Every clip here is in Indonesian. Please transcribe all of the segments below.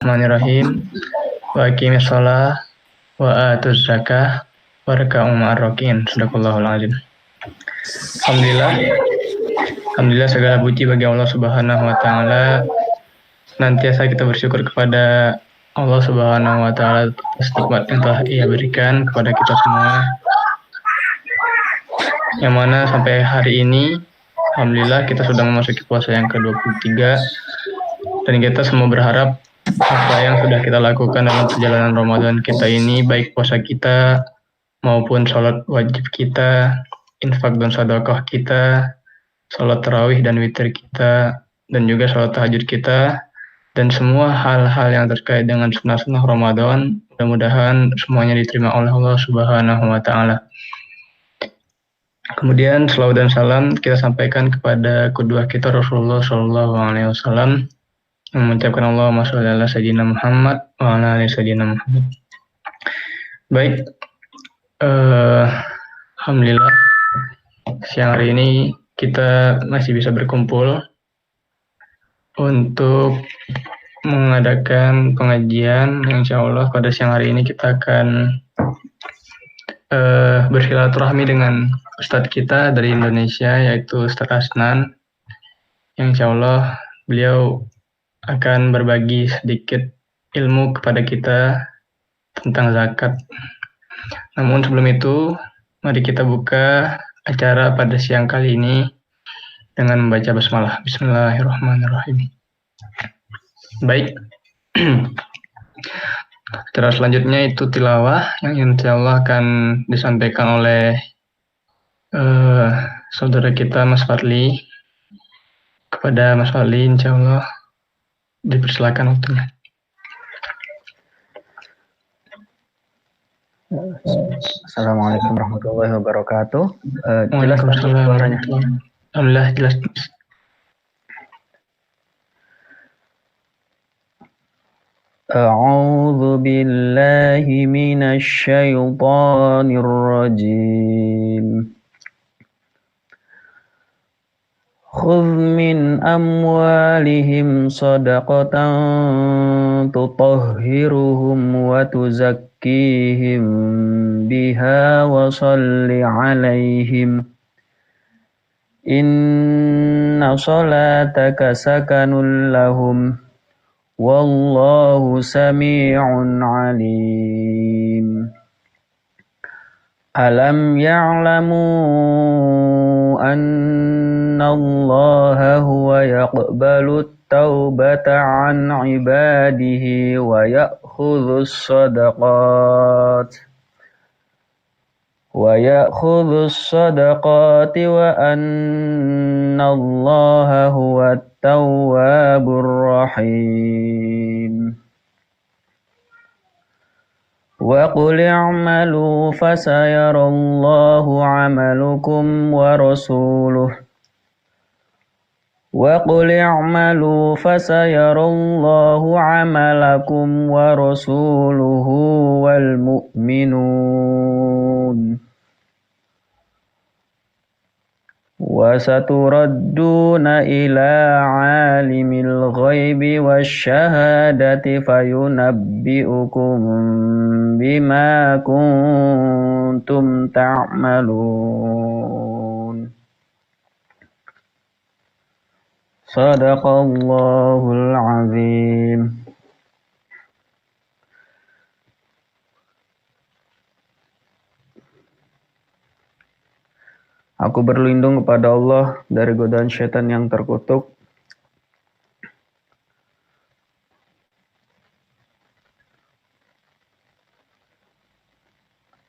Bismillahirrahmanirrahim. Wa aqimis shalah wa atuz zakah warka'u ma'ar rakiin. Shadaqallahul azim. Alhamdulillah segala puji bagi Allah Subhanahu wa taala. Senantiasa kita bersyukur kepada Allah Subhanahu wa taala atas nikmat yang telah Ia berikan kepada kita semua. Yang mana sampai hari ini alhamdulillah kita sudah memasuki puasa yang ke-23 dan kita semua berharap apa yang sudah kita lakukan dalam perjalanan Ramadan kita ini, baik puasa kita maupun sholat wajib kita, infak dan sedekah kita, sholat tarawih dan witir kita, dan juga sholat tahajud kita, dan semua hal-hal yang terkait dengan sunnah-sunnah Ramadan, mudah-mudahan semuanya diterima oleh Allah Subhanahu wa taala. Kemudian selawat dan salam kita sampaikan kepada kedua kita Rasulullah Shallallahu Alaihi Wasallam, yang mengucapkan Allahumma sholli ala sayyidina Muhammad wa ala ali sayyidina Muhammad. Baik, alhamdulillah siang hari ini kita masih bisa berkumpul untuk mengadakan pengajian. Insya Allah pada siang hari ini kita akan bersilaturahmi dengan Ustadz kita dari Indonesia, yaitu Ustadz Asnan, yang insya Allah beliau akan berbagi sedikit ilmu kepada kita tentang zakat. Namun sebelum itu, mari kita buka acara pada siang kali ini dengan membaca basmalah. Bismillahirrahmanirrahim. Baik, acara selanjutnya itu tilawah yang insya Allah akan disampaikan oleh saudara kita Mas Fadli. Kepada Mas Fadli insya Allah dipersilakan waktunya. Assalamualaikum warahmatullahi wabarakatuh. Jelas suaranya? Alhamdulillah jelas. A'udzu billahi minasy syaithanir rajim. Khudh min amwalihim shadaqatan tutahhiruhum wa tuzakkihim biha wa shalli alaihim inna salataka sakanun lahum wallahu sami'un alim. Alam ya'lamu anna Allah huwa yaqbalu at-taubata 'an 'ibadihi wa ya'khudhu as-sadaqati wa anna Allah huwa at-tawwabur rahim. Wa qul i'malu fasayarallahu 'amalukum wa rasuluhu wal mu'minun. Wa saturadduna ila 'alimil ghaibi wasyahadati fayunabbi'ukum bima kuntum ta'malun. Shadaqallahul azim. Aku berlindung kepada Allah dari godaan syaitan yang terkutuk.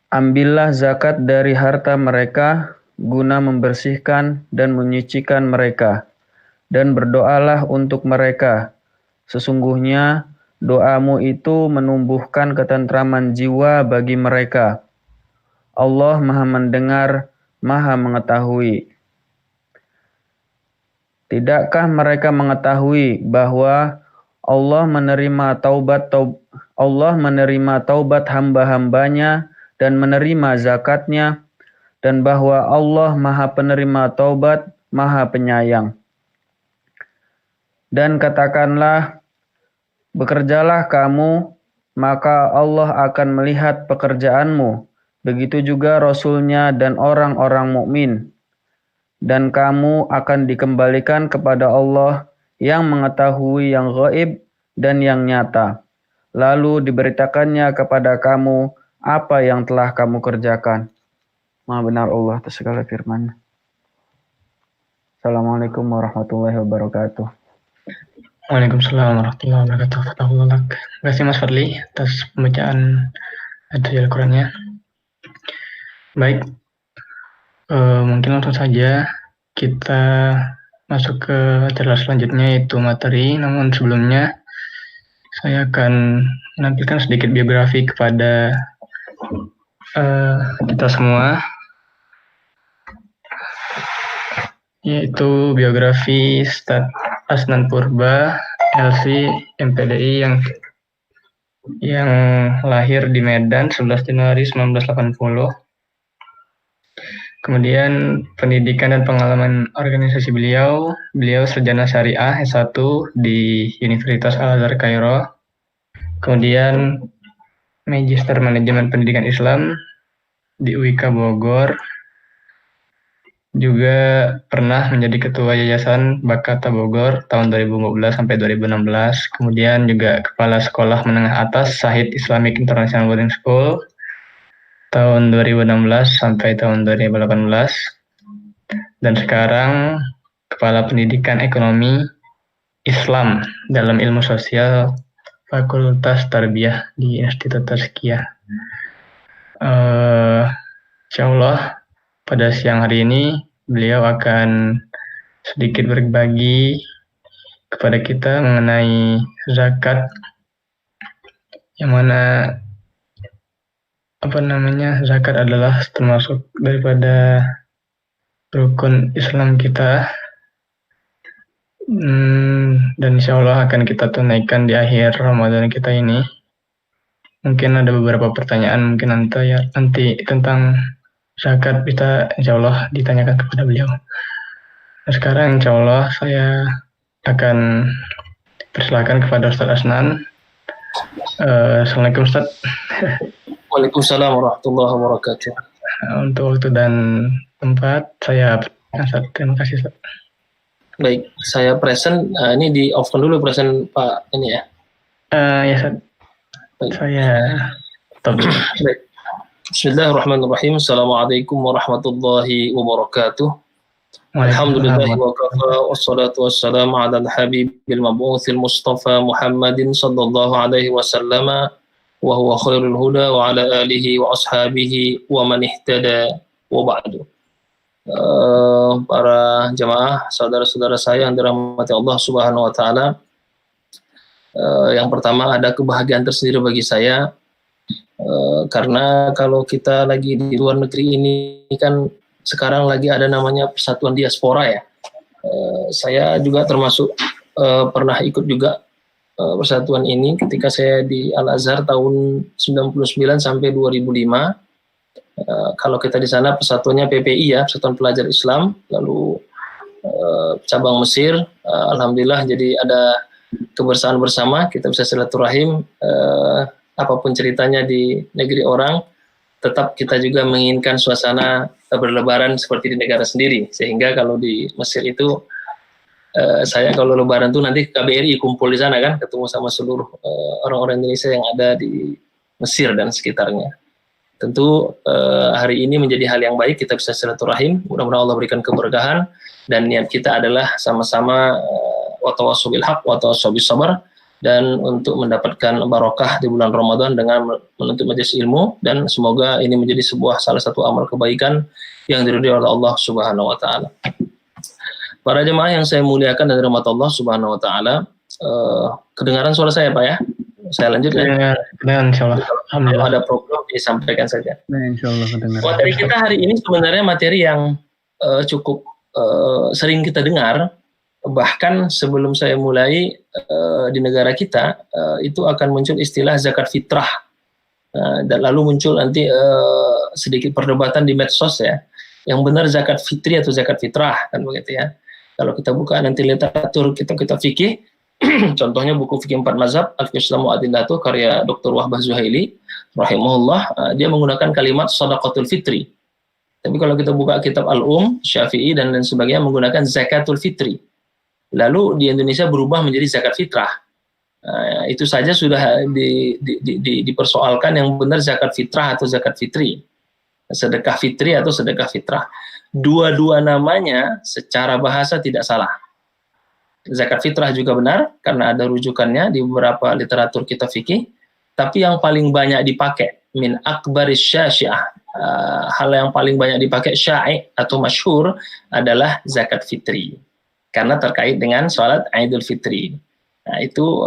Ambillah zakat dari harta mereka guna membersihkan dan menyucikan mereka, dan berdoalah untuk mereka. Sesungguhnya doamu itu menumbuhkan ketentraman jiwa bagi mereka. Allah Maha mendengar, Maha mengetahui. Tidakkah mereka mengetahui bahwa Allah menerima taubat hamba-hambanya dan menerima zakatnya, dan bahwa Allah Maha penerima taubat, Maha penyayang. Dan katakanlah, Bekerjalah kamu, maka Allah akan melihat pekerjaanmu. Begitu juga Rasul-Nya dan orang-orang mukmin. Dan kamu akan dikembalikan kepada Allah yang mengetahui yang gaib dan yang nyata. Lalu diberitakannya kepada kamu apa yang telah kamu kerjakan. Maha benar Allah atas segala firman. Assalamualaikum warahmatullahi wabarakatuh. Waalaikumsalam warahmatullahi wabarakatuh. Terima kasih Mas Fadli atas pembacaan ayat Al-Qur'annya. Baik, mungkin langsung saja kita masuk ke acara selanjutnya, yaitu materi. Namun sebelumnya saya akan menampilkan sedikit biografi kepada kita semua, yaitu biografi Ustadz Asnan Purba, LC MPDI yang lahir di Medan 11 Januari 1980. Kemudian pendidikan dan pengalaman organisasi beliau sarjana syariah S1 di Universitas Al-Azhar Kairo. Kemudian Magister Manajemen Pendidikan Islam di UIK Bogor. Juga pernah menjadi ketua Yayasan Bakata Bogor tahun 2015 sampai 2016. Kemudian juga kepala sekolah menengah atas Sahid Islamic International Boarding School tahun 2016 sampai tahun 2018. Dan sekarang kepala pendidikan ekonomi Islam dalam ilmu sosial Fakultas Tarbiyah di Institut Tazkiyah. Insyaallah pada siang hari ini beliau akan sedikit berbagi kepada kita mengenai zakat, yang mana zakat adalah termasuk daripada rukun Islam kita, dan insya Allah akan kita tunaikan di akhir Ramadan kita ini. Mungkin ada beberapa pertanyaan mungkin nanti tentang zakat bisa insya Allah ditanyakan kepada beliau. Nah, sekarang insya Allah saya akan persilakan kepada Ustadz Asnan. Assalamualaikum Ustadz. Waalaikumsalam warahmatullahi wabarakatuh. Untuk waktu dan tempat saya terima kasih Ustadz. Baik, saya present. Ini di off-kan dulu present Pak ini ya. Ya Ustadz. Saya stop dulu. Baik. Bismillahirrahmanirrahim. Assalamualaikum warahmatullahi wabarakatuh. Alhamdulillahi wa kafa wassalatu wassalamu ala al-habibil mab'utsil mustafa Muhammadin sallallahu alaihi wasallam wa huwa khairul huda wa ala alihi wa ashabihi wa man ihtada wa ba'du. Para jamaah, saudara-saudara saya yang dirahmati Allah Subhanahu wa taala. Yang pertama, ada kebahagiaan tersendiri bagi saya. Karena kalau kita lagi di luar negeri ini kan sekarang lagi ada namanya Persatuan Diaspora ya. Saya juga termasuk pernah ikut juga persatuan ini ketika saya di Al-Azhar tahun 99 sampai 2005. Kalau kita di sana persatuannya PPI ya, Persatuan Pelajar Islam, lalu cabang Mesir. Alhamdulillah jadi ada kebersamaan bersama, kita bisa silaturahim. Apapun ceritanya di negeri orang, tetap kita juga menginginkan suasana berlebaran seperti di negara sendiri. Sehingga kalau di Mesir itu, saya kalau lebaran tuh nanti KBRI kumpul di sana kan, ketemu sama seluruh orang-orang Indonesia yang ada di Mesir dan sekitarnya. Tentu hari ini menjadi hal yang baik, kita bisa silaturahim. Mudah-mudahan Allah berikan keberkahan, dan niat kita adalah sama-sama wa tawassaw bil haq wa tawassaw bis sabr, dan untuk mendapatkan barokah di bulan Ramadan dengan menuntut majelis ilmu, dan semoga ini menjadi salah satu amal kebaikan yang diridhoi oleh Allah Subhanahu wa taala. Para jemaah yang saya muliakan dan dirahmati Allah Subhanahu wa taala, kedengaran suara saya Pak ya? Saya lanjut ya. Kedengaran insyaallah. Alhamdulillah. Ada problem disampaikan saja. Nah, insyaallah kedengaran. Materi kita hari ini sebenarnya materi yang cukup sering kita dengar. Bahkan sebelum saya mulai di negara kita itu akan muncul istilah zakat fitrah, dan lalu muncul nanti sedikit perdebatan di medsos ya, yang benar zakat fitri atau zakat fitrah kan begitu ya. Kalau kita buka nanti literatur kita fikih Contohnya buku Fikih Empat Mazhab, Al-Islam wa Adillatuh, karya Dr. Wahbah Zuhaili, rahimahullah, dia menggunakan kalimat sadaqatul fitri. Tapi kalau kita buka kitab Syafi'i dan lain sebagainya menggunakan zakatul fitri. Lalu di Indonesia berubah menjadi zakat fitrah. Itu saja sudah dipersoalkan yang benar zakat fitrah atau zakat fitri. Sedekah fitri atau sedekah fitrah. Dua-dua namanya secara bahasa tidak salah. Zakat fitrah juga benar karena ada rujukannya di beberapa literatur kitab fikih, tapi yang paling banyak dipakai min akbaris sya'i'ah, hal yang paling banyak dipakai syai' atau masyhur adalah zakat fitri karena terkait dengan sholat Idul Fitri. Nah, itu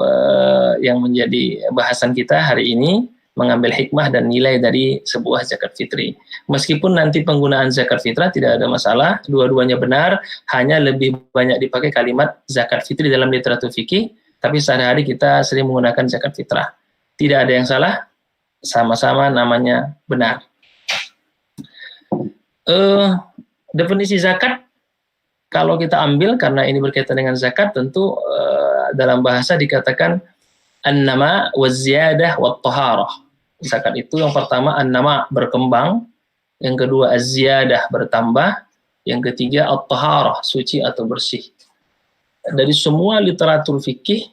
yang menjadi bahasan kita hari ini, mengambil hikmah dan nilai dari sebuah zakat fitri. Meskipun nanti penggunaan zakat fitrah tidak ada masalah, dua-duanya benar, hanya lebih banyak dipakai kalimat zakat fitri dalam literatur fikih, tapi sehari-hari kita sering menggunakan zakat fitrah. Tidak ada yang salah, sama-sama namanya benar. Definisi zakat, kalau kita ambil, karena ini berkaitan dengan zakat, tentu dalam bahasa dikatakan an-nama wa ziyadah wa taharah. Zakat itu yang pertama an-nama, berkembang, yang kedua az-ziyadah, bertambah, yang ketiga at-taharah, suci atau bersih. Dari semua literatur fikih,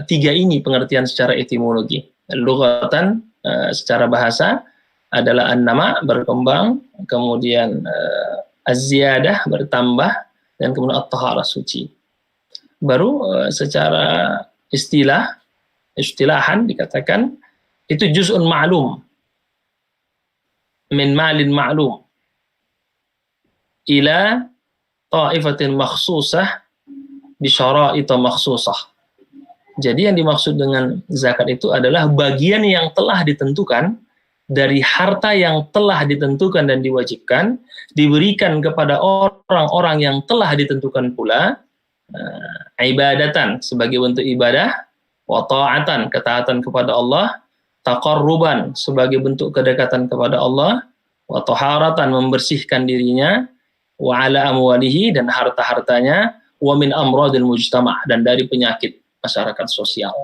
tiga ini pengertian secara etimologi. Lughatan, secara bahasa adalah an-nama, berkembang, kemudian az-ziyadah, bertambah, dan kemudian at-taharah, suci. Baru secara istilahan dikatakan itu juz'un ma'lum min malin ma'lum ila ta'ifatin makhsusah bi syara'ita makhsusah. Jadi yang dimaksud dengan zakat itu adalah bagian yang telah ditentukan dari harta yang telah ditentukan dan diwajibkan, diberikan kepada orang-orang yang telah ditentukan pula, ibadatan sebagai bentuk ibadah, wa ta'atan, ketaatan kepada Allah, taqarruban sebagai bentuk kedekatan kepada Allah, wa taharatan, membersihkan dirinya, wa ala amwalihi, dan harta-hartanya, wa min amradil mujtama', dan dari penyakit masyarakat sosial.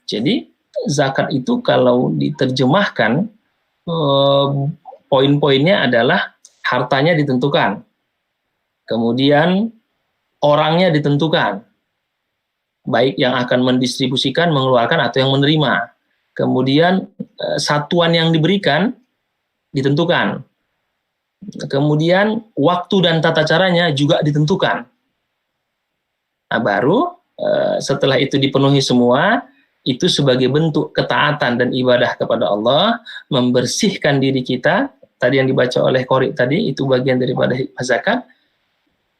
Jadi zakat itu kalau diterjemahkan, poin-poinnya adalah hartanya ditentukan, kemudian orangnya ditentukan, baik yang akan mendistribusikan, mengeluarkan, atau yang menerima. Kemudian satuan yang diberikan ditentukan. Kemudian waktu dan tata caranya juga ditentukan. Nah, baru setelah itu dipenuhi semua, itu sebagai bentuk ketaatan dan ibadah kepada Allah, membersihkan diri kita. Tadi yang dibaca oleh Qori tadi, itu bagian daripada hikmah zakat.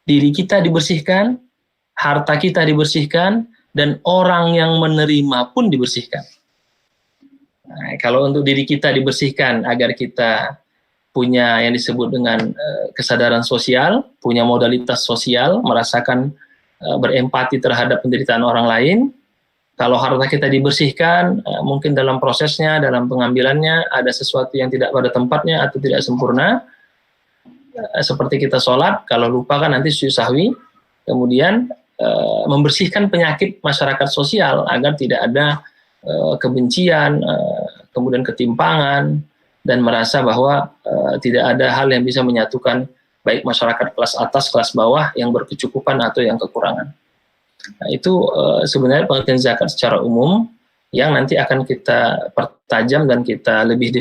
Diri kita dibersihkan, harta kita dibersihkan, dan orang yang menerima pun dibersihkan. Nah, kalau untuk diri kita dibersihkan agar kita punya yang disebut dengan kesadaran sosial, punya modalitas sosial, merasakan berempati terhadap penderitaan orang lain. Kalau harta kita dibersihkan, mungkin dalam prosesnya, dalam pengambilannya ada sesuatu yang tidak pada tempatnya atau tidak sempurna. Seperti kita sholat, kalau lupa kan nanti sujud sahwi. Kemudian membersihkan penyakit masyarakat sosial agar tidak ada kebencian, kemudian ketimpangan, dan merasa bahwa tidak ada hal yang bisa menyatukan baik masyarakat kelas atas, kelas bawah, yang berkecukupan atau yang kekurangan. Nah, itu sebenarnya pengertian zakat secara umum yang nanti akan kita pertajam dan kita lebih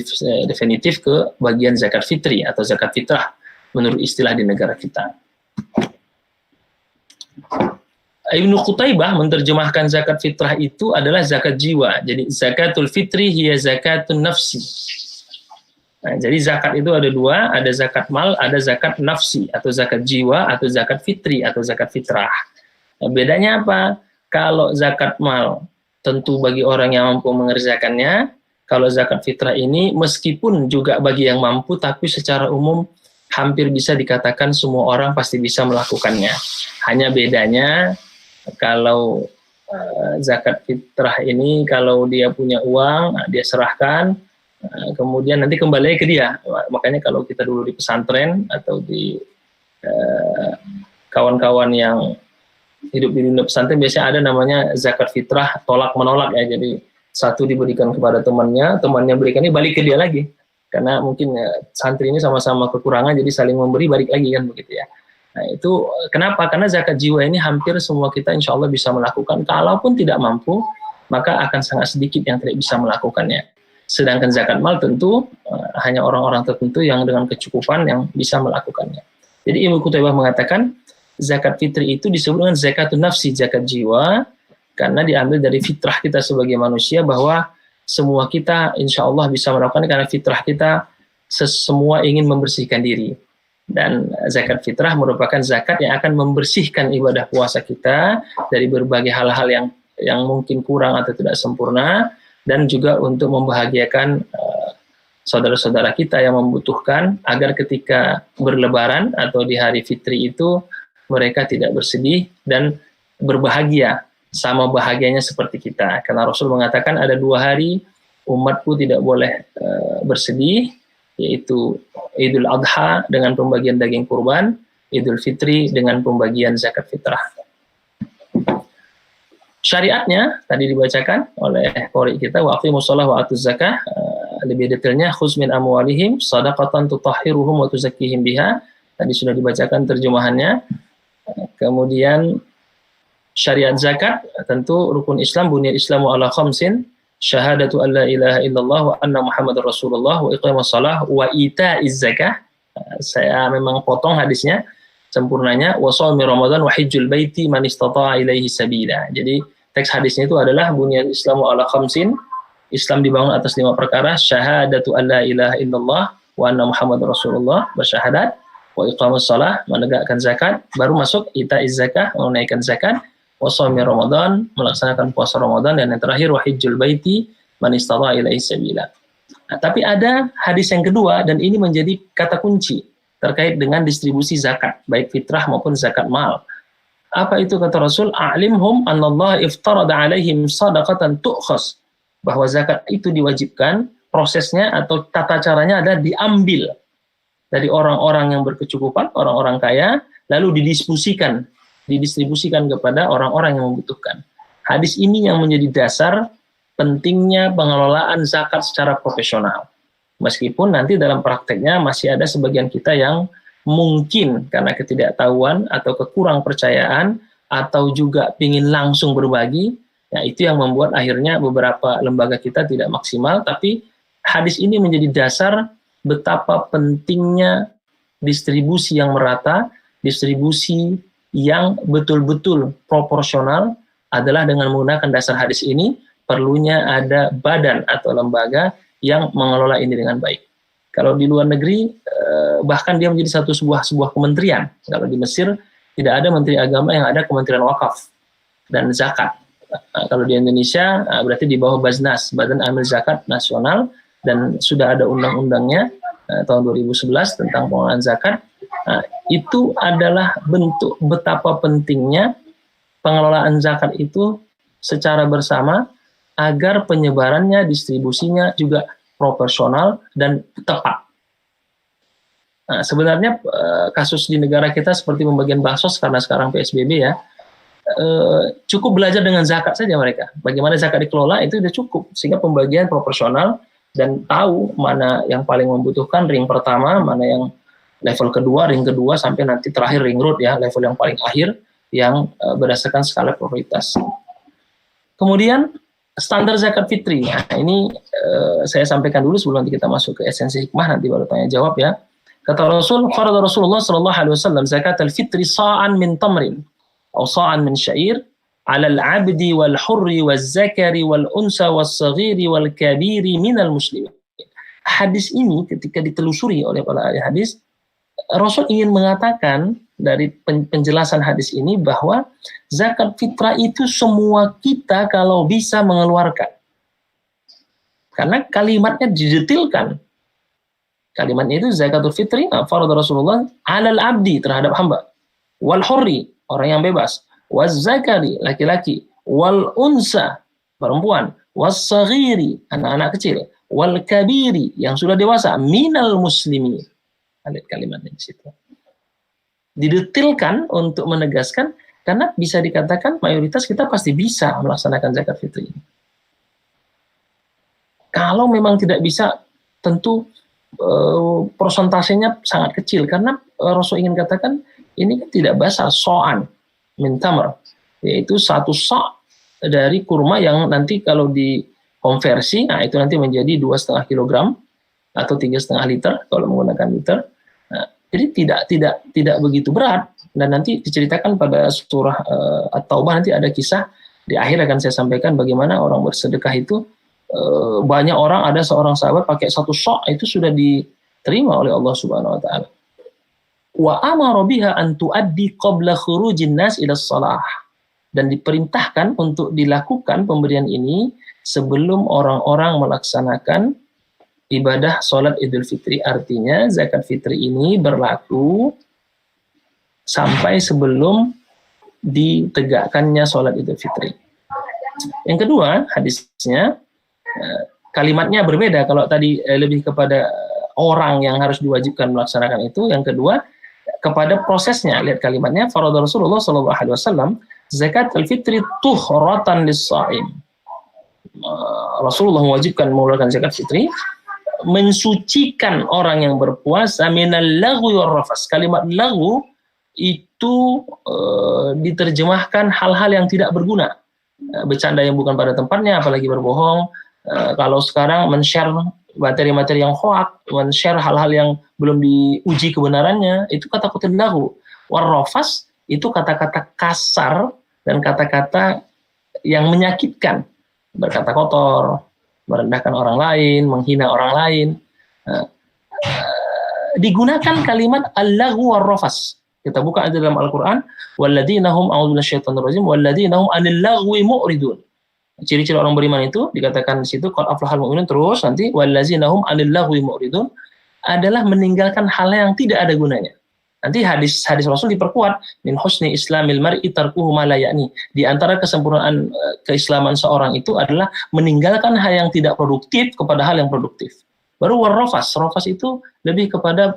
definitif ke bagian zakat fitri atau zakat fitrah menurut istilah di negara kita. Ibnu Qutaibah menerjemahkan zakat fitrah itu adalah zakat jiwa. Jadi zakatul fitri hiya zakatun nafsi. Nah, jadi zakat itu ada dua, ada zakat mal, ada zakat nafsi atau zakat jiwa atau zakat fitri atau zakat fitrah. Nah, bedanya apa? Kalau zakat mal tentu bagi orang yang mampu mengerjakannya. Kalau zakat fitrah ini meskipun juga bagi yang mampu, tapi secara umum hampir bisa dikatakan semua orang pasti bisa melakukannya. Hanya bedanya kalau zakat fitrah ini kalau dia punya uang, dia serahkan, kemudian nanti kembali ke dia. Makanya kalau kita dulu di pesantren atau di kawan-kawan yang hidup di dunia pesantren biasanya ada namanya zakat fitrah tolak menolak ya. Jadi satu diberikan kepada temannya berikan ini balik ke dia lagi. Karena mungkin santri ini sama-sama kekurangan, jadi saling memberi balik lagi kan begitu ya. Nah itu kenapa? Karena zakat jiwa ini hampir semua kita insya Allah bisa melakukan. Kalaupun tidak mampu, maka akan sangat sedikit yang tidak bisa melakukannya. Sedangkan zakat mal tentu hanya orang-orang tertentu yang dengan kecukupan yang bisa melakukannya. Jadi Ibnu Qutaybah mengatakan zakat fitri itu disebut dengan zakatun nafsi, zakat jiwa, karena diambil dari fitrah kita sebagai manusia bahwa semua kita insya Allah bisa melakukan karena fitrah kita semua ingin membersihkan diri. Dan zakat fitrah merupakan zakat yang akan membersihkan ibadah puasa kita dari berbagai hal-hal yang mungkin kurang atau tidak sempurna, dan juga untuk membahagiakan saudara-saudara kita yang membutuhkan agar ketika berlebaran atau di hari fitri itu mereka tidak bersedih dan berbahagia sama bahagianya seperti kita. Karena Rasul mengatakan ada 2 hari umatku tidak boleh bersedih, yaitu Idul Adha dengan pembagian daging kurban, Idul Fitri dengan pembagian zakat fitrah. Syariatnya tadi dibacakan oleh qori kita, wa aqimus shalah wa atuz zakah, lebih detailnya khuz min amwalihim shadaqatan tutahhiruhum wa tuzakkihim biha. Tadi sudah dibacakan terjemahannya. Kemudian syariat zakat, tentu rukun Islam, bunyal Islamu ala khamsin, syahadatu an la ilaha illallah wa anna Muhammadar Rasulullah wa iqamus shalah wa ita'iz zakah. Saya memang potong hadisnya, sempurnanya wa shaumi ramadan wa hajjul baiti man istata'a ilaihi sabila. Jadi teks hadisnya itu adalah bunyal Islamu ala khamsin, Islam dibangun atas 5 perkara, syahadatu an la ilaha illallah wa anna Muhammadar Rasulullah, bersyahadat, wa iqamus shalah, menegakkan zakat, baru masuk ita'iz zakah, menunaikan zakat, wa shaumi ramadan, melaksanakan puasa Ramadan, dan yang terakhir wa hajjul baiti man istata'a ilaihi sabila. Nah, tapi ada hadis yang kedua, dan ini menjadi kata kunci terkait dengan distribusi zakat, baik fitrah maupun zakat mal. Apa itu kata Rasul? A'limhum annallaha iftarada alaihim sadaqatan tu'khas. Bahwa zakat itu diwajibkan, prosesnya atau tata caranya adalah diambil dari orang-orang yang berkecukupan, orang-orang kaya, lalu didistribusikan kepada orang-orang yang membutuhkan. Hadis ini yang menjadi dasar pentingnya pengelolaan zakat secara profesional. Meskipun nanti dalam prakteknya masih ada sebagian kita yang mungkin karena ketidaktahuan atau kekurang percayaan atau juga ingin langsung berbagi, ya itu yang membuat akhirnya beberapa lembaga kita tidak maksimal. Tapi hadis ini menjadi dasar betapa pentingnya distribusi yang merata, distribusi yang betul-betul proporsional adalah dengan menggunakan dasar hadis ini. Perlunya ada badan atau lembaga yang mengelola ini dengan baik. Kalau di luar negeri, bahkan dia menjadi sebuah kementerian. Kalau di Mesir, tidak ada menteri agama, yang ada kementerian wakaf dan zakat. Kalau di Indonesia, berarti di bawah Baznas, Badan Amil Zakat Nasional, dan sudah ada undang-undangnya tahun 2011 tentang pengelolaan zakat. Itu adalah bentuk betapa pentingnya pengelolaan zakat itu secara bersama, agar penyebarannya, distribusinya juga proporsional dan tepat. Nah, sebenarnya kasus di negara kita seperti pembagian bansos karena sekarang PSBB ya, cukup belajar dengan zakat saja mereka. Bagaimana zakat dikelola itu sudah cukup, sehingga pembagian proporsional dan tahu mana yang paling membutuhkan, ring pertama, mana yang level kedua, ring kedua, sampai nanti terakhir ring road ya, level yang paling akhir yang berdasarkan skala prioritas. Kemudian standar zakat fitri. Nah, ini saya sampaikan dulu sebelum nanti kita masuk ke esensi hikmah, nanti baru tanya jawab ya. Kata Rasul, farada Rasulullah sallallahu alaihi wasallam zakat al-fitri sa'an min tamrin atau sa'an min syair 'ala al-'abdi wal hurri waz zakari wal unsa was saghiri wal kabiri minal muslimin. Hadis ini ketika ditelusuri oleh para ahli hadis, Rasul ingin mengatakan dari penjelasan hadis ini bahwa zakat fitrah itu semua kita kalau bisa mengeluarkan. Karena kalimatnya didetilkan. Kalimatnya itu zakatul fitri, farada Rasulullah 'alal 'abdi, terhadap hamba. Wal hurri, orang yang bebas. Waz zakari, laki-laki. Wal unsa, perempuan. Was saghiri, anak-anak kecil. Wal kabiri, yang sudah dewasa. Minal muslimin. Lihat kalimatnya di situ. Didetilkan untuk menegaskan Karena bisa dikatakan mayoritas kita pasti bisa melaksanakan zakat fitri ini. Kalau memang tidak bisa, tentu persentasenya sangat kecil, karena Rasul ingin katakan ini kan tidak basar, so'an min tamr, yaitu satu so' dari kurma yang nanti kalau dikonversi, nah itu nanti menjadi 2,5 kilogram atau 3,5 liter kalau menggunakan liter. Nah, jadi tidak begitu berat, dan nanti diceritakan pada surah At-Taubah, nanti ada kisah di akhir akan saya sampaikan bagaimana orang bersedekah itu. Banyak orang, ada seorang sahabat pakai satu sok itu sudah diterima oleh Allah Subhanahu wa taala. Wa amara biha an tuaddi qabla khurujin nas ila shalah. Dan diperintahkan untuk dilakukan pemberian ini sebelum orang-orang melaksanakan ibadah salat Idul Fitri. Artinya zakat fitri ini berlaku sampai sebelum ditegakkannya salat Idul Fitri. Yang kedua, hadisnya kalimatnya berbeda. Kalau tadi lebih kepada orang yang harus diwajibkan melaksanakan itu, yang kedua kepada prosesnya. Lihat kalimatnya, farada Rasulullah sallallahu alaihi wasallam zakat al-fitri tuhratan lis-shaim. Rasulullah mewajibkan mengeluarkan zakat fitri, mensucikan orang yang berpuasa minal lagwi war rafas. Kalimat lagu itu diterjemahkan hal-hal yang tidak berguna, bercanda yang bukan pada tempatnya, apalagi berbohong. Kalau sekarang men-share materi-materi yang hoak, men-share hal-hal yang belum diuji kebenarannya, itu kata-kata lahu. Warrofas itu kata-kata kasar dan kata-kata yang menyakitkan, berkata kotor, merendahkan orang lain, menghina orang lain. Digunakan kalimat al-lahu warrofas. Kita buka aja dalam Al-Quran, walladzina hum a'udzu minasyaitonir rajim walladzina hum 'anil lagwi mu'ridun. Ciri-ciri orang beriman itu dikatakan di situ qad aflahal mu'minun, terus nanti wallazina hum 'anil lagwi mu'ridun adalah meninggalkan hal yang tidak ada gunanya. Nanti hadis Rasul diperkuat, min husni islamil mar'i tarkuhu ma la ya'ni. Di antara kesempurnaan keislaman seorang itu adalah meninggalkan hal yang tidak produktif kepada hal yang produktif. Baru warrafas, rafas itu lebih kepada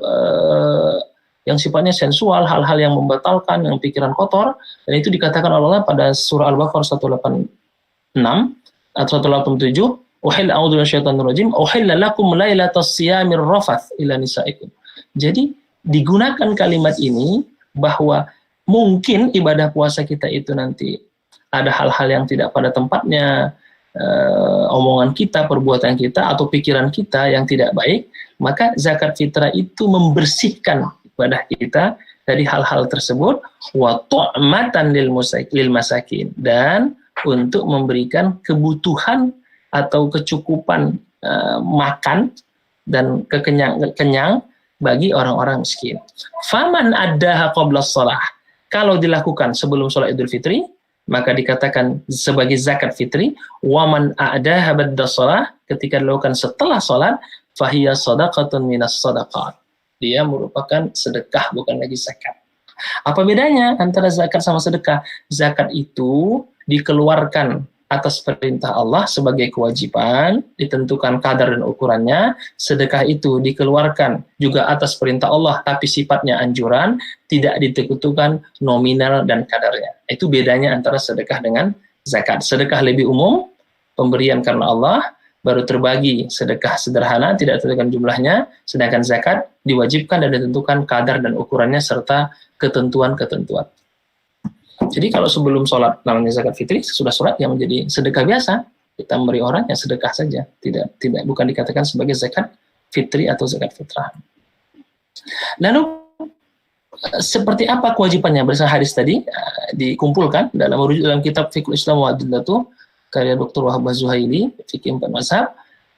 yang sifatnya sensual, hal-hal yang membatalkan, yang pikiran kotor, dan itu dikatakan oleh Allah pada surah Al-Baqarah 186 atau 187, uhilla a'udzu minasyaitonir rajim, uhilla lakum lailatas siyamir rafath ila nisaikum. Jadi digunakan kalimat ini bahwa mungkin ibadah puasa kita itu nanti ada hal-hal yang tidak pada tempatnya, omongan kita, perbuatan kita, atau pikiran kita yang tidak baik, maka zakat fitrah itu membersihkan ibadah kita dari hal-hal tersebut, wa tu'matan lil masakin, dan untuk memberikan kebutuhan atau kecukupan makan dan kenyang bagi orang-orang miskin. Faman addaha qabla shalah. Kalau dilakukan sebelum salat Idul Fitri, maka dikatakan sebagai zakat fitri. Waman a'daha ba'da shalah, ketika dilakukan setelah salat, fahiya shadaqatun minas shadaqat. Dia merupakan sedekah, bukan lagi zakat. Apa bedanya antara zakat sama sedekah? Zakat itu dikeluarkan atas perintah Allah sebagai kewajiban, ditentukan kadar dan ukurannya. Sedekah itu dikeluarkan juga atas perintah Allah, tapi sifatnya anjuran, tidak ditentukan nominal dan kadarnya. Itu bedanya antara sedekah dengan zakat. Sedekah lebih umum, pemberian karena Allah, baru terbagi sedekah sederhana, tidak ditentukan jumlahnya, sedangkan zakat diwajibkan dan ditentukan kadar dan ukurannya serta ketentuan-ketentuan. Jadi kalau sebelum sholat namanya zakat fitri, sesudah sholat yang menjadi sedekah biasa, kita memberi orang yang sedekah saja, bukan dikatakan sebagai zakat fitri atau zakat fitrah. Lalu seperti apa kewajibannya? Berdasarkan hadis tadi dikumpulkan dalam kitab Fiqhul Islam wa Adillatuh karya Dr. Wahab Az-Zuhaili, Fikih 4 Mazhab,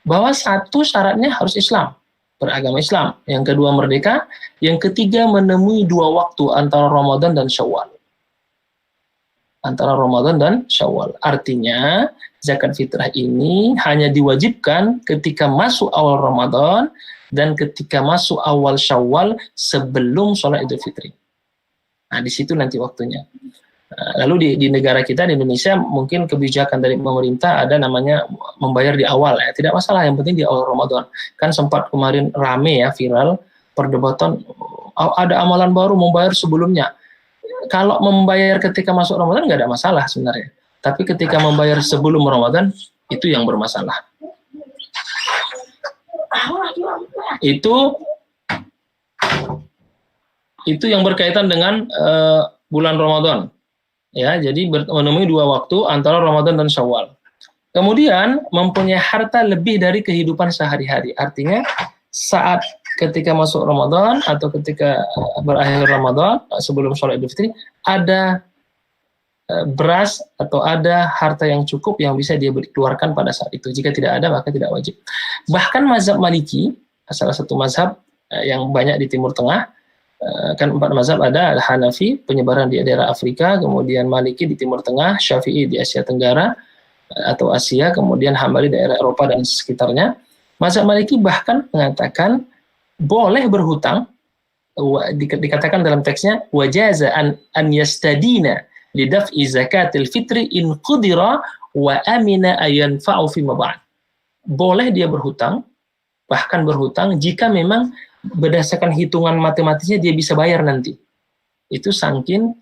bahwa satu syaratnya harus Islam, beragama Islam. Yang kedua merdeka, yang ketiga menemui 2 waktu antara Ramadan dan Syawal. Artinya zakat fitrah ini hanya diwajibkan ketika masuk awal Ramadan dan ketika masuk awal Syawal sebelum sholat Idul Fitri. Nah, di situ nanti waktunya. Lalu di negara kita, di Indonesia, mungkin kebijakan dari pemerintah ada namanya membayar di awal, ya. Tidak masalah, yang penting di awal Ramadan. Kan sempat kemarin rame ya, viral, perdebatan, ada amalan baru membayar sebelumnya. kalau membayar ketika masuk Ramadan nggak ada masalah sebenarnya. Tapi ketika membayar sebelum Ramadan, itu yang bermasalah. Itu yang berkaitan dengan bulan Ramadan. Ya, jadi menemui 2 waktu antara Ramadan dan Syawal. Kemudian mempunyai harta lebih dari kehidupan sehari-hari. Artinya saat ketika masuk Ramadan atau ketika berakhir Ramadan sebelum sholat Idul Fitri ada beras atau ada harta yang cukup yang bisa dia keluarkan pada saat itu. Jika tidak ada maka tidak wajib. Bahkan mazhab Maliki, salah satu mazhab yang banyak di Timur Tengah, kan 4 mazhab ada Hanafi penyebaran di daerah Afrika, kemudian Maliki di Timur Tengah, Syafi'i di Asia Tenggara atau Asia, kemudian Hambali daerah Eropa dan sekitarnya. Mazhab Maliki bahkan mengatakan boleh berhutang, dikatakan dalam teksnya wajaza an yastadina lidaf'i zakatil fitri in qudira wa amina ayanfa'u fi mab'ad. Boleh dia berhutang, bahkan berhutang jika memang berdasarkan hitungan matematisnya dia bisa bayar nanti. Itu saking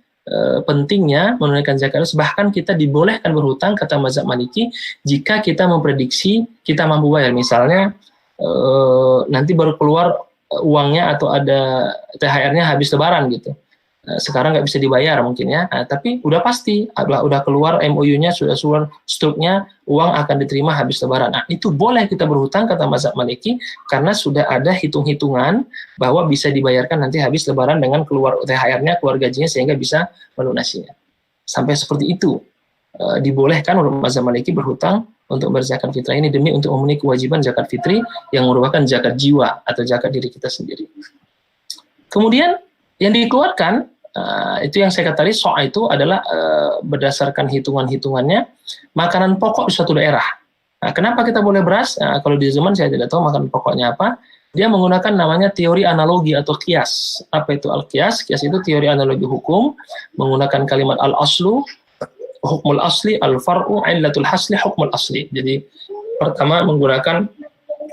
pentingnya menunaikan zakat. Bahkan kita dibolehkan berhutang kata mazhab Maliki jika kita memprediksi kita mampu bayar. Misalnya nanti baru keluar uangnya atau ada THR-nya habis lebaran gitu. Sekarang nggak bisa dibayar mungkin ya, tapi udah pasti udah keluar MOU-nya, sudah keluar struknya, uang akan diterima habis lebaran. Nah, itu boleh kita berhutang kata mazhab Maliki karena sudah ada hitung-hitungan bahwa bisa dibayarkan nanti habis lebaran dengan keluar THR-nya, keluar gajinya sehingga bisa melunasinya. Sampai seperti itu dibolehkan oleh mazhab Maliki berhutang untuk berzakat fitrah ini demi untuk memenuhi kewajiban zakat fitri yang merupakan zakat jiwa atau zakat diri kita sendiri. Kemudian yang dikeluarkan itu yang saya kata tadi, soal itu adalah berdasarkan hitungan-hitungannya makanan pokok di suatu daerah. Nah, kenapa kita boleh beras? Kalau di zaman saya tidak tahu makanan pokoknya apa. Dia menggunakan namanya teori analogi atau kias. Apa itu al-kias? Kias itu teori analogi hukum menggunakan kalimat al-aslu, hukmul asli, al-far'u, illatul hasli, hukmul asli. Jadi pertama menggunakan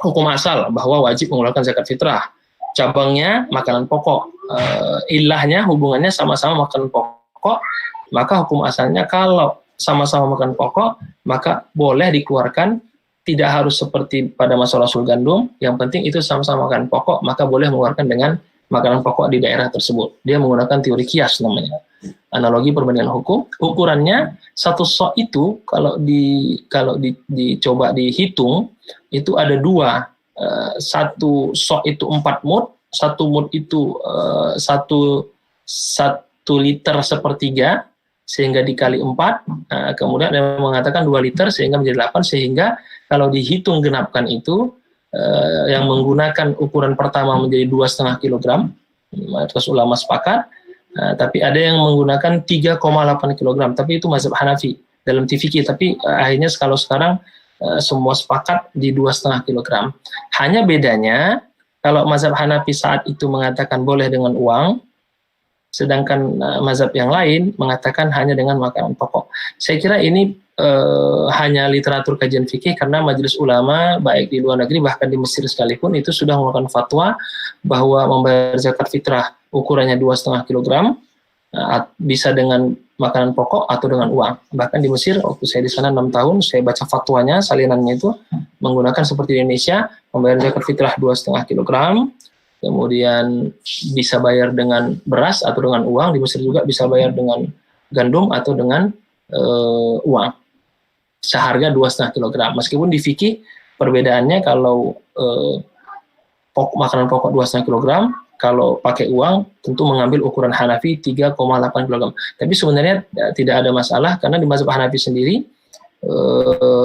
hukum asal bahwa wajib mengeluarkan zakat fitrah. Cabangnya makanan pokok. Ilahnya hubungannya sama-sama makan pokok, maka hukum asalnya kalau sama-sama makan pokok maka boleh dikeluarkan, tidak harus seperti pada masa Rasul gandum, yang penting itu sama-sama makan pokok maka boleh mengeluarkan dengan makanan pokok di daerah tersebut. Dia menggunakan teori kias namanya, analogi perbandingan hukum. Ukurannya satu sok itu kalau dicoba dihitung itu ada 2, satu sok itu 4 mud. 1 mud itu 1 liter sepertiga sehingga dikali 4, kemudian ada yang mengatakan 2 liter sehingga menjadi 8, sehingga kalau dihitung genapkan itu yang menggunakan ukuran pertama menjadi 2,5 kilogram, terus ulama sepakat, tapi ada yang menggunakan 3,8 kilogram, tapi itu mazhab Hanafi dalam TVQ, tapi akhirnya kalau sekarang semua sepakat di 2,5 kilogram. Hanya bedanya kalau mazhab Hanafi saat itu mengatakan boleh dengan uang, sedangkan mazhab yang lain mengatakan hanya dengan makanan pokok. Saya kira ini hanya literatur kajian fikih, karena majelis ulama baik di luar negeri bahkan di Mesir sekalipun itu sudah mengeluarkan fatwa bahwa membayar zakat fitrah ukurannya 2,5 kilogram bisa dengan makanan pokok atau dengan uang. Bahkan di Mesir waktu saya di sana 6 tahun, saya baca fatwanya, salinannya itu menggunakan seperti di Indonesia, membayar zakat fitrah 2,5 kilogram, kemudian bisa bayar dengan beras atau dengan uang. Di Mesir juga bisa bayar dengan gandum atau dengan uang seharga 2,5 kilogram. Meskipun di fikih perbedaannya kalau makanan pokok 2,5 kilogram, kalau pakai uang tentu mengambil ukuran Hanafi 3,8 kg. Tapi sebenarnya tidak ada masalah karena di mazhab Hanafi sendiri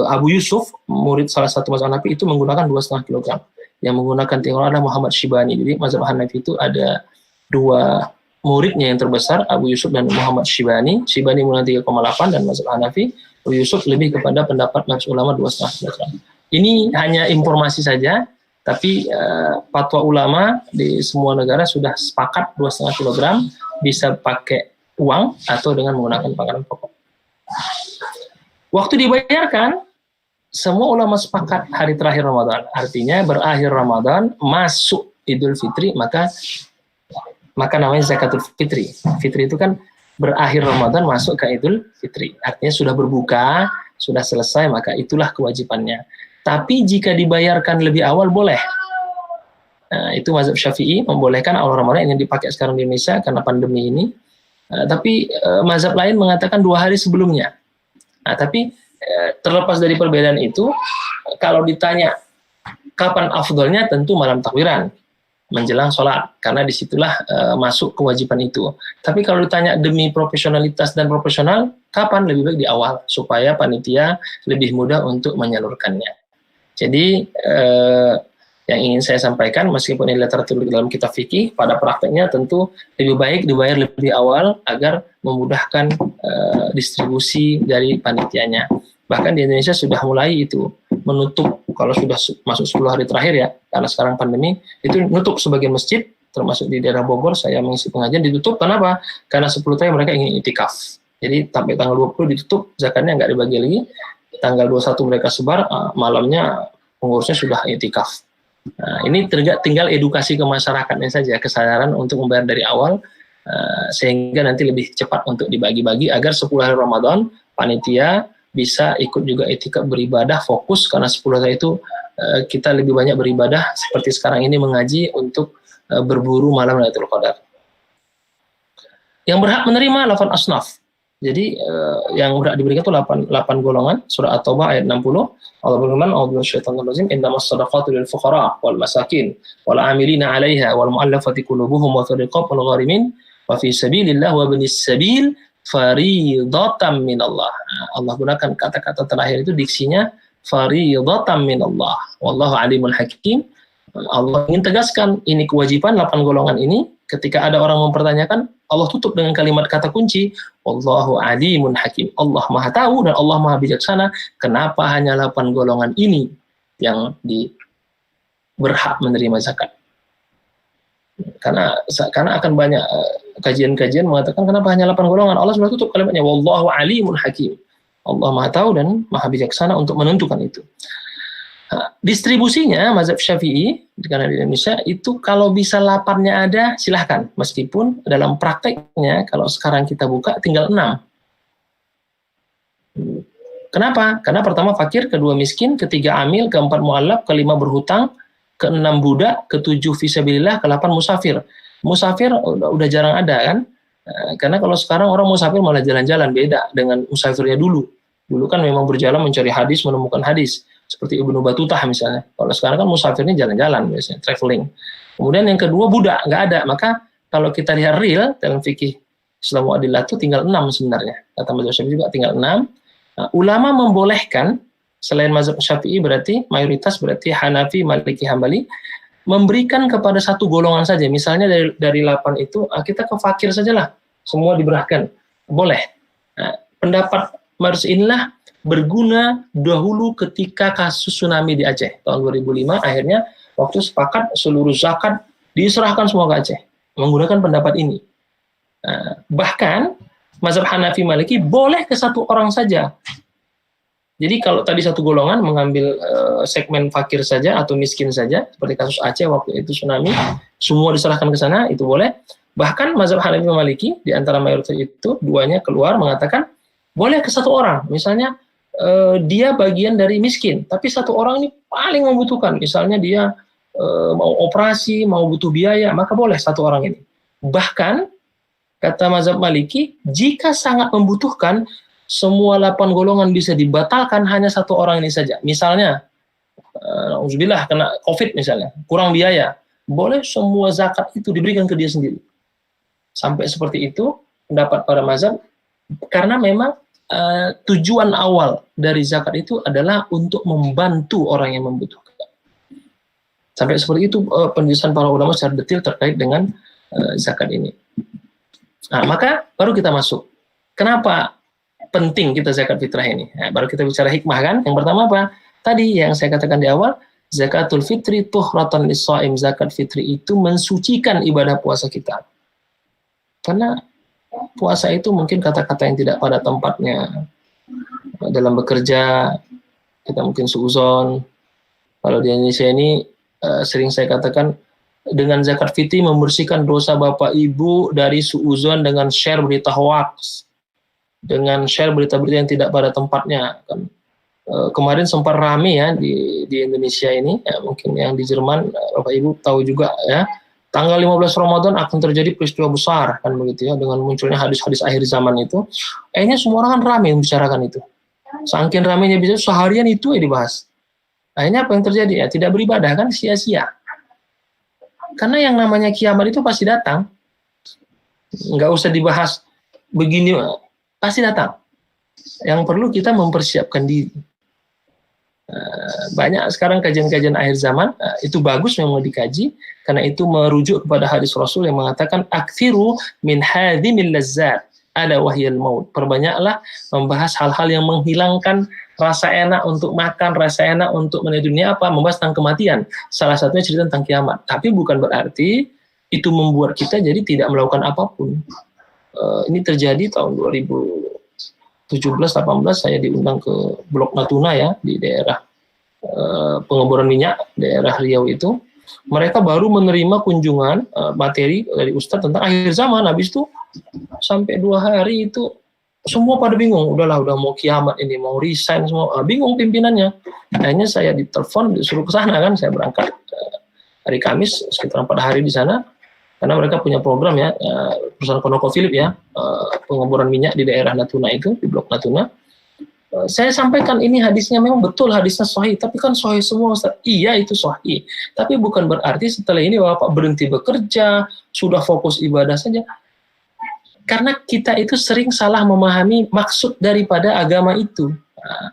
Abu Yusuf, murid salah satu mazhab Hanafi itu menggunakan 2,5 kg. Yang menggunakan tinggal adalah Muhammad Shibani. Jadi mazhab Hanafi itu ada 2 muridnya yang terbesar, Abu Yusuf dan Muhammad Shibani. Shibani menggunakan 3,8 dan mazhab Hanafi, Abu Yusuf lebih kepada pendapat majelis ulama 2,5 kg. Ini hanya informasi saja. Tapi fatwa ulama di semua negara sudah sepakat 2,5 kilogram bisa pakai uang atau dengan menggunakan makanan pokok. Waktu dibayarkan, semua ulama sepakat hari terakhir Ramadan. Artinya berakhir Ramadan, masuk Idul Fitri, maka namanya zakatul fitri. Fitri itu kan berakhir Ramadan masuk ke Idul Fitri. Artinya sudah berbuka, sudah selesai, maka itulah kewajibannya. Tapi jika dibayarkan lebih awal boleh. Nah, itu mazhab Syafi'i membolehkan awal Ramadan yang dipakai sekarang di Indonesia karena pandemi ini. Tapi mazhab lain mengatakan 2 hari sebelumnya. Nah, tapi terlepas dari perbedaan itu, kalau ditanya kapan afdolnya, tentu malam takbiran menjelang sholat, karena disitulah masuk kewajiban itu. Tapi kalau ditanya demi profesionalitas dan profesional, kapan, lebih baik di awal supaya panitia lebih mudah untuk menyalurkannya. Jadi yang ingin saya sampaikan, meskipun ini tertulis dalam kitab fikih, pada prakteknya tentu lebih baik dibayar lebih awal agar memudahkan distribusi dari panitianya. Bahkan di Indonesia sudah mulai itu menutup, kalau sudah masuk 10 hari terakhir ya, karena sekarang pandemi, itu nutup sebagian masjid, termasuk di daerah Bogor, saya mengisi pengajian, ditutup. Kenapa? Karena 10 hari mereka ingin itikaf. Jadi sampai tanggal 20 ditutup, zakatnya nggak dibagi lagi, tanggal 21 mereka sebar, malamnya pengurusnya sudah itikaf. Nah, ini tinggal edukasi ke masyarakatnya saja, kesadaran untuk membayar dari awal, sehingga nanti lebih cepat untuk dibagi-bagi, agar 10 hari Ramadan, panitia bisa ikut juga itikaf beribadah, fokus, karena 10 hari itu kita lebih banyak beribadah, seperti sekarang ini mengaji untuk berburu malam Lailatul Qadar. Yang berhak menerima 8 asnaf. Jadi yang berhak diberikan itu 8 golongan. Surah At-Taubah ayat 60. Allah berfirman, "A'udzu minasyaitonir rajim. Innamas shadaqatu lil fuqara wal masakin wal 'amilina 'alaiha wal mu'allafati qulubuhum wa fil riqab wal gharimin wa fi sabilillah wa ibnis sabil faridatan minallah." Allah gunakan kata-kata terakhir itu diksinya faridatan minallah. Wallahu alimul hakim. Allah ingin tegaskan ini kewajiban 8 golongan ini. Ketika ada orang mempertanyakan, Allah tutup dengan kalimat kata kunci, Wallahu alimun hakim. Allah Maha tahu dan Allah Maha bijaksana. Kenapa hanya 8 golongan ini yang berhak menerima zakat? Karena akan banyak kajian-kajian mengatakan kenapa hanya 8 golongan. Allah sudah tutup kalimatnya, Wallahu alimun hakim. Allah Maha tahu dan Maha bijaksana untuk menentukan itu. Distribusinya mazhab Syafi'i karena di Indonesia itu kalau bisa 8-nya ada silahkan, meskipun dalam prakteknya kalau sekarang kita buka tinggal 6. Kenapa? Karena pertama fakir, kedua miskin, ketiga amil, keempat mu'allaf, kelima berhutang, keenam budak, ketujuh fisabilillah, ke-8 musafir. Musafir udah jarang ada kan? Karena kalau sekarang orang musafir malah jalan-jalan, beda dengan musafirnya dulu. Dulu kan memang berjalan mencari hadis, menemukan hadis. Seperti Ibnu Batutah misalnya. Kalau sekarang kan musafirnya jalan-jalan biasanya, traveling. Kemudian yang kedua budak, nggak ada. Maka kalau kita lihat real dalam fikih Islam Adillah itu tinggal 6 sebenarnya. Kata mazhab Syafi'i juga tinggal 6. Nah, ulama membolehkan selain mazhab Syafi'i berarti mayoritas berarti Hanafi, Maliki, Hambali memberikan kepada satu golongan saja. Misalnya dari 8 itu kita ke fakir sajalah. Semua diberahkan. Boleh. Nah, pendapat Mars inilah berguna dahulu ketika kasus tsunami di Aceh tahun 2005, akhirnya waktu sepakat seluruh zakat diserahkan semua ke Aceh menggunakan pendapat ini. Bahkan mazhab Hanafi Maliki boleh ke satu orang saja. Jadi kalau tadi satu golongan mengambil segmen fakir saja atau miskin saja seperti kasus Aceh waktu itu tsunami, semua diserahkan ke sana, itu boleh. Bahkan mazhab Hanafi Maliki di antara mayoritas itu duanya keluar mengatakan boleh ke satu orang. Misalnya dia bagian dari miskin, tapi satu orang ini paling membutuhkan, misalnya dia mau operasi, mau butuh biaya, maka boleh satu orang ini. Bahkan, kata mazhab Maliki, jika sangat membutuhkan, semua 8 golongan bisa dibatalkan hanya satu orang ini saja. Misalnya, Uzubillah, kena COVID misalnya, kurang biaya, boleh semua zakat itu diberikan ke dia sendiri. Sampai seperti itu, pendapat para mazhab, karena memang tujuan awal dari zakat itu adalah untuk membantu orang yang membutuhkan. Sampai seperti itu penjelasan para ulama secara detail terkait dengan zakat ini. Nah, maka baru kita masuk. Kenapa penting kita zakat fitrah ini? Nah, baru kita bicara hikmah kan. Yang pertama apa? Tadi yang saya katakan di awal, zakatul fitri tuhratan lis-shaim. Zakat fitri itu mensucikan ibadah puasa kita. Karena puasa itu mungkin kata-kata yang tidak pada tempatnya. Dalam bekerja, kita mungkin suuzon. Kalau di Indonesia ini, sering saya katakan, dengan zakat fitri membersihkan dosa bapak ibu dari suuzon dengan share berita hoax, dengan share berita-berita yang tidak pada tempatnya. Kan kemarin sempat rame ya di Indonesia ini, ya, mungkin yang di Jerman bapak ibu tahu juga ya, tanggal 15 Ramadan akan terjadi peristiwa besar kan begitu ya, dengan munculnya hadis-hadis akhir zaman itu. Akhirnya semua orang kan rame membicarakan itu. Saking ramenya bisa seharian itu ya dibahas. Akhirnya apa yang terjadi? Ya tidak beribadah kan, sia-sia. Karena yang namanya kiamat itu pasti datang. Nggak usah dibahas begini, pasti datang. Yang perlu kita mempersiapkan diri. Banyak sekarang kajian-kajian akhir zaman, itu bagus memang dikaji, karena itu merujuk kepada hadis Rasul yang mengatakan aktsiru min hadhimil lazzat ada wahyal maut. Perbanyaklah membahas hal-hal yang menghilangkan rasa enak untuk makan, rasa enak untuk menuju dunia, apa? Membahas tentang kematian. Salah satunya cerita tentang kiamat. Tapi bukan berarti itu membuat kita jadi tidak melakukan apapun. Ini terjadi tahun 2017-18, saya diundang ke Blok Natuna ya, di daerah pengeboran minyak, daerah Riau itu. Mereka baru menerima kunjungan materi dari Ustadz tentang akhir zaman. Habis itu sampai 2 hari itu semua pada bingung, udah mau kiamat ini, mau resign semua, bingung pimpinannya. Akhirnya saya ditelepon, disuruh ke sana kan, saya berangkat hari Kamis sekitar 4 hari di sana, karena mereka punya program ya, perusahaan ConocoPhillips ya, pengeboran minyak di daerah Natuna itu, di Blok Natuna. Saya sampaikan ini hadisnya memang betul, hadisnya sahih, tapi kan sahih semua Ustaz. Iya itu sahih, tapi bukan berarti setelah ini Bapak berhenti bekerja, sudah fokus ibadah saja. Karena kita itu sering salah memahami maksud daripada agama itu. Nah,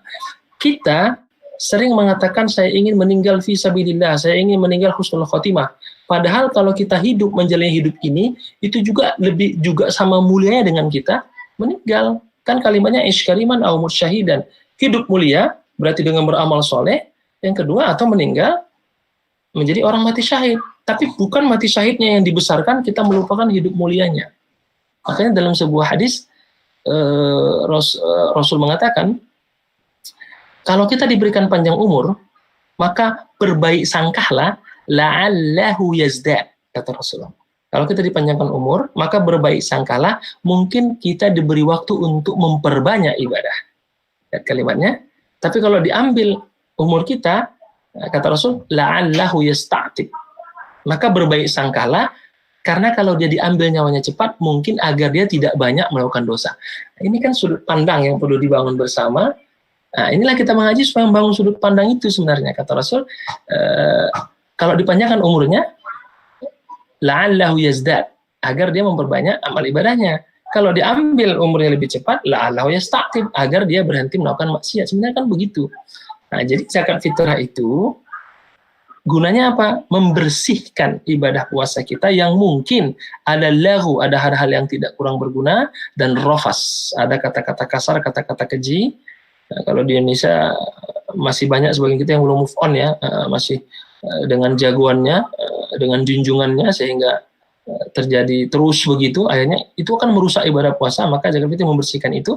kita sering mengatakan saya ingin meninggal fi sabilillah, saya ingin meninggal husnul khotimah. Padahal kalau kita hidup menjalani hidup ini, itu juga sama mulianya dengan kita meninggal. Kan kalimatnya isyariman au mursyahidan. Hidup mulia berarti dengan beramal soleh. Yang kedua, atau meninggal menjadi orang mati syahid. Tapi bukan mati syahidnya yang dibesarkan, kita melupakan hidup mulianya. Makanya dalam sebuah hadis Rasul mengatakan, kalau kita diberikan panjang umur, maka berbaik sangkahlah la'allahu yazdad, kata Rasulullah. Kalau kita dipanjangkan umur, maka berbaik sangkalah mungkin kita diberi waktu untuk memperbanyak ibadah. Lihat kalimatnya. Tapi kalau diambil umur kita, kata Rasul, la'allahu yasta'tib. Maka berbaik sangkalah, karena kalau dia diambil nyawanya cepat, mungkin agar dia tidak banyak melakukan dosa. Nah, ini kan sudut pandang yang perlu dibangun bersama. Nah, inilah kita mengaji supaya membangun sudut pandang itu sebenarnya. Kata Rasul, kalau dipanjangkan umurnya, la'allahu yazdad, agar dia memperbanyak amal ibadahnya. Kalau diambil umurnya lebih cepat, la'allahu yasta'tib, agar dia berhenti melakukan maksiat. Sebenarnya kan begitu. Nah, jadi zakat fitrah itu gunanya apa? Membersihkan ibadah puasa kita yang mungkin ada lahu, ada hal-hal yang tidak kurang berguna, dan rofas, ada kata-kata kasar, kata-kata keji. Nah, kalau di Indonesia masih banyak sebagian kita yang belum move on ya, masih dengan jagoannya, dengan junjungannya, sehingga terjadi terus begitu, akhirnya itu akan merusak ibadah puasa. Maka zakat fitrah membersihkan itu.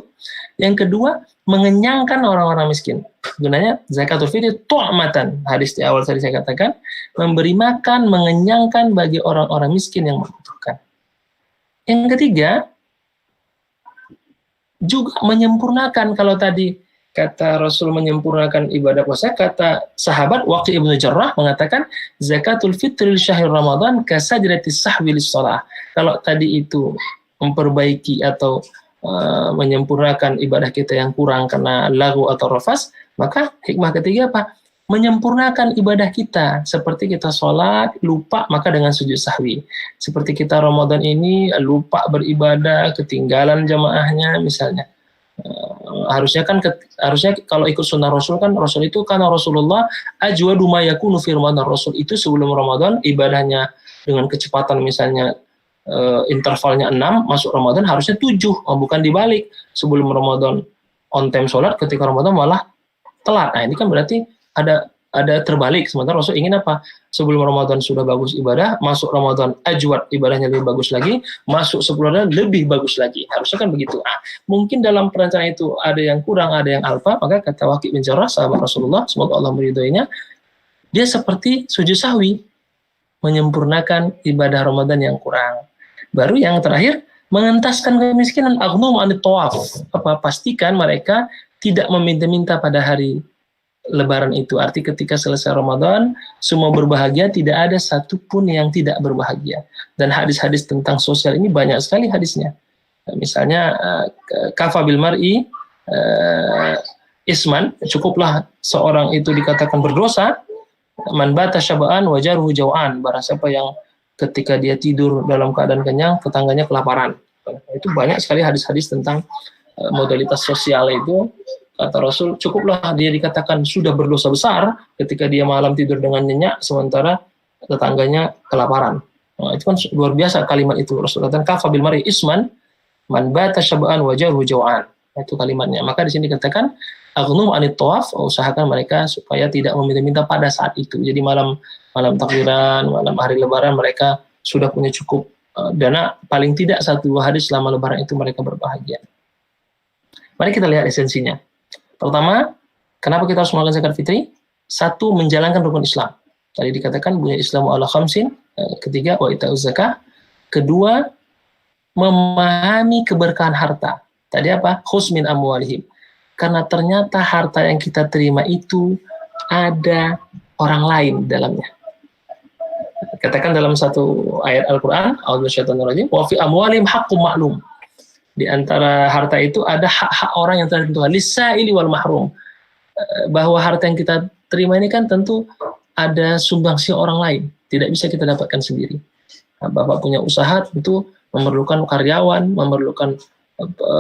Yang kedua, mengenyangkan orang-orang miskin. Gunanya zakatul fitri tu'matan, hadis di awal tadi saya katakan, memberi makan, mengenyangkan bagi orang-orang miskin yang membutuhkan. Yang ketiga, juga menyempurnakan. Kalau tadi kata Rasul menyempurnakan ibadah puasa, kata sahabat Waqi' Ibnu Jarrah mengatakan zakatul fitri syahr Ramadan kasajratis sahwi lis-shalah. Kalau tadi itu memperbaiki atau menyempurnakan ibadah kita yang kurang karena lagu atau rafas, maka hikmah ketiga apa? Menyempurnakan ibadah kita. Seperti kita sholat, lupa, maka dengan sujud sahwi. Seperti kita Ramadan ini, lupa beribadah, ketinggalan jamaahnya misalnya. Harusnya kalau ikut sunnah Rasul kan, Rasul itu karena Rasulullah ajwadu ma yakunu fi Ramadan. Rasul itu sebelum Ramadan ibadahnya dengan kecepatan misalnya intervalnya 6, masuk Ramadan harusnya 7, bukan dibalik. Sebelum Ramadan on time sholat, ketika Ramadan malah telat. Nah, ini kan berarti ada terbalik. Sementara Rasul ingin apa? Sebelum Ramadan sudah bagus ibadah, masuk Ramadan ajwad, ibadahnya lebih bagus lagi, masuk sebelumnya lebih bagus lagi. Harusnya kan begitu. Nah, mungkin dalam perencanaan itu ada yang kurang, ada yang alfa, maka kata Waqi' bin Jarrah, sahabat Rasulullah, semoga Allah meridhoinya, dia seperti sujud sahwi, menyempurnakan ibadah Ramadan yang kurang. Baru yang terakhir, mengentaskan kemiskinan, aghnum anit tawaf. Pastikan mereka tidak meminta-minta pada hari Lebaran itu. Arti ketika selesai Ramadan, semua berbahagia, tidak ada satupun yang tidak berbahagia. Dan hadis-hadis tentang sosial ini banyak sekali hadisnya. Misalnya, kafa bil mar'i isman, cukuplah seorang itu dikatakan berdosa, man bata syaba'an wajaruhu jaw'an, barang siapa yang ketika dia tidur dalam keadaan kenyang, tetangganya kelaparan. Itu banyak sekali hadis-hadis tentang modalitas sosial itu. Kata Rasul, cukuplah dia dikatakan sudah berdosa besar ketika dia malam tidur dengan nyenyak, sementara tetangganya kelaparan. Nah, itu kan luar biasa kalimat itu. Rasul katakan, kafa bil mar'i isman, man bata syaba'an wajaruhu jaw'an. Itu kalimatnya. Maka di sini dikatakan, aghnum anit tawaf, usahakan mereka supaya tidak meminta-minta pada saat itu. Jadi malam takbiran, malam hari Lebaran mereka sudah punya cukup dana, paling tidak 1-2 hari selama Lebaran itu mereka berbahagia. Mari kita lihat esensinya. Pertama, kenapa kita harus mengeluarkan zakat fitri? 1, menjalankan rukun Islam. Tadi dikatakan bunya Islamu ala khamsin. Ketiga, wa ita'uz zakah. Kedua, memahami keberkahan harta. Tadi apa? Khus min amwalihim. Karena ternyata harta yang kita terima itu ada orang lain dalamnya. Katakan dalam satu ayat Al-Quran, a'udzubillahi wa fi amwalihim haqqum ma'lum. Di antara harta itu ada hak-hak orang yang telah ditentukan, lis-sa'ili wal mahrum. Bahwa harta yang kita terima ini kan tentu ada sumbangsi orang lain, tidak bisa kita dapatkan sendiri. Nah, Bapak punya usaha tentu memerlukan karyawan, memerlukan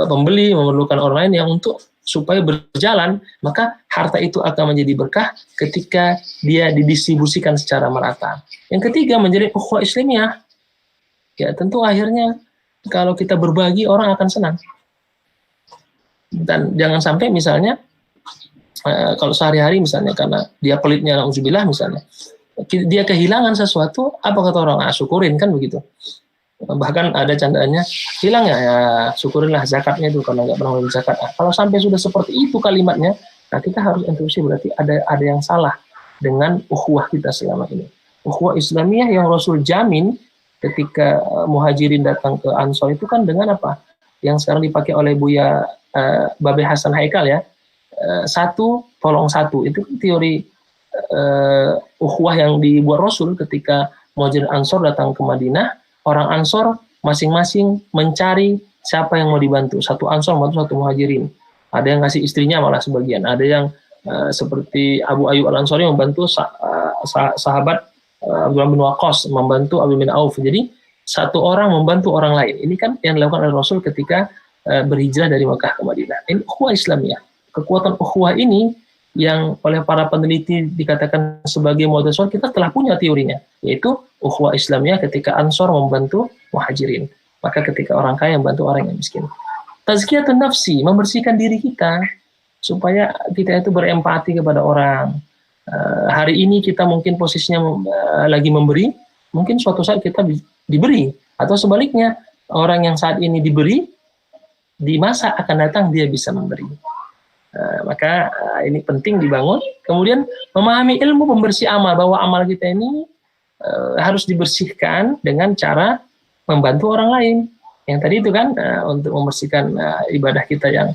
pembeli, memerlukan orang lain yang untuk supaya berjalan, maka harta itu akan menjadi berkah ketika dia didistribusikan secara merata. Yang ketiga, menjadi ukhuwah Islamiyah. Ya, tentu akhirnya kalau kita berbagi, orang akan senang. Dan jangan sampai misalnya, kalau sehari-hari misalnya, karena dia pelitnya, na'udzubillah misalnya, dia kehilangan sesuatu, apa kata orang? Syukurin, kan begitu. Bahkan ada candaannya, hilang ya syukurinlah zakatnya itu, karena nggak pernah memberi zakat. Nah, kalau sampai sudah seperti itu kalimatnya, nah kita harus intuisi, berarti ada yang salah dengan ukhuwah kita selama ini. Ukhuwah Islamiyah yang Rasul jamin ketika muhajirin datang ke Ansor itu kan dengan apa? Yang sekarang dipakai oleh Buya Babe Hasan Haikal ya. 1 tolong 1. Itu teori ukhuwah yang dibuat Rasul ketika muhajirin Ansor datang ke Madinah. Orang Ansor masing-masing mencari siapa yang mau dibantu. 1 Ansor membantu 1 muhajirin. Ada yang ngasih istrinya malah sebagian. Ada yang seperti Abu Ayyub Al-Ansari membantu sahabat Abdullah bin Waqqas, membantu Abu bin Auf. Jadi 1 orang membantu orang lain. Ini kan yang dilakukan oleh Rasul ketika berhijrah dari Makkah ke Madinah. Ini ukhuwah Islamiyah. Kekuatan ukhuwah ini yang oleh para peneliti dikatakan sebagai model Ansor, kita telah punya teorinya, yaitu ukhuwah Islamiyah ketika Ansor membantu muhajirin. Maka ketika orang kaya membantu orang yang miskin. Tazkiyatun nafsi, membersihkan diri kita supaya kita itu berempati kepada orang. Hari ini kita mungkin posisinya lagi memberi, mungkin suatu saat kita diberi, atau sebaliknya orang yang saat ini diberi, di masa akan datang dia bisa memberi. Maka ini penting dibangun. Kemudian memahami ilmu pembersih amal, bahwa amal kita ini harus dibersihkan dengan cara membantu orang lain. Yang tadi itu kan untuk membersihkan ibadah kita yang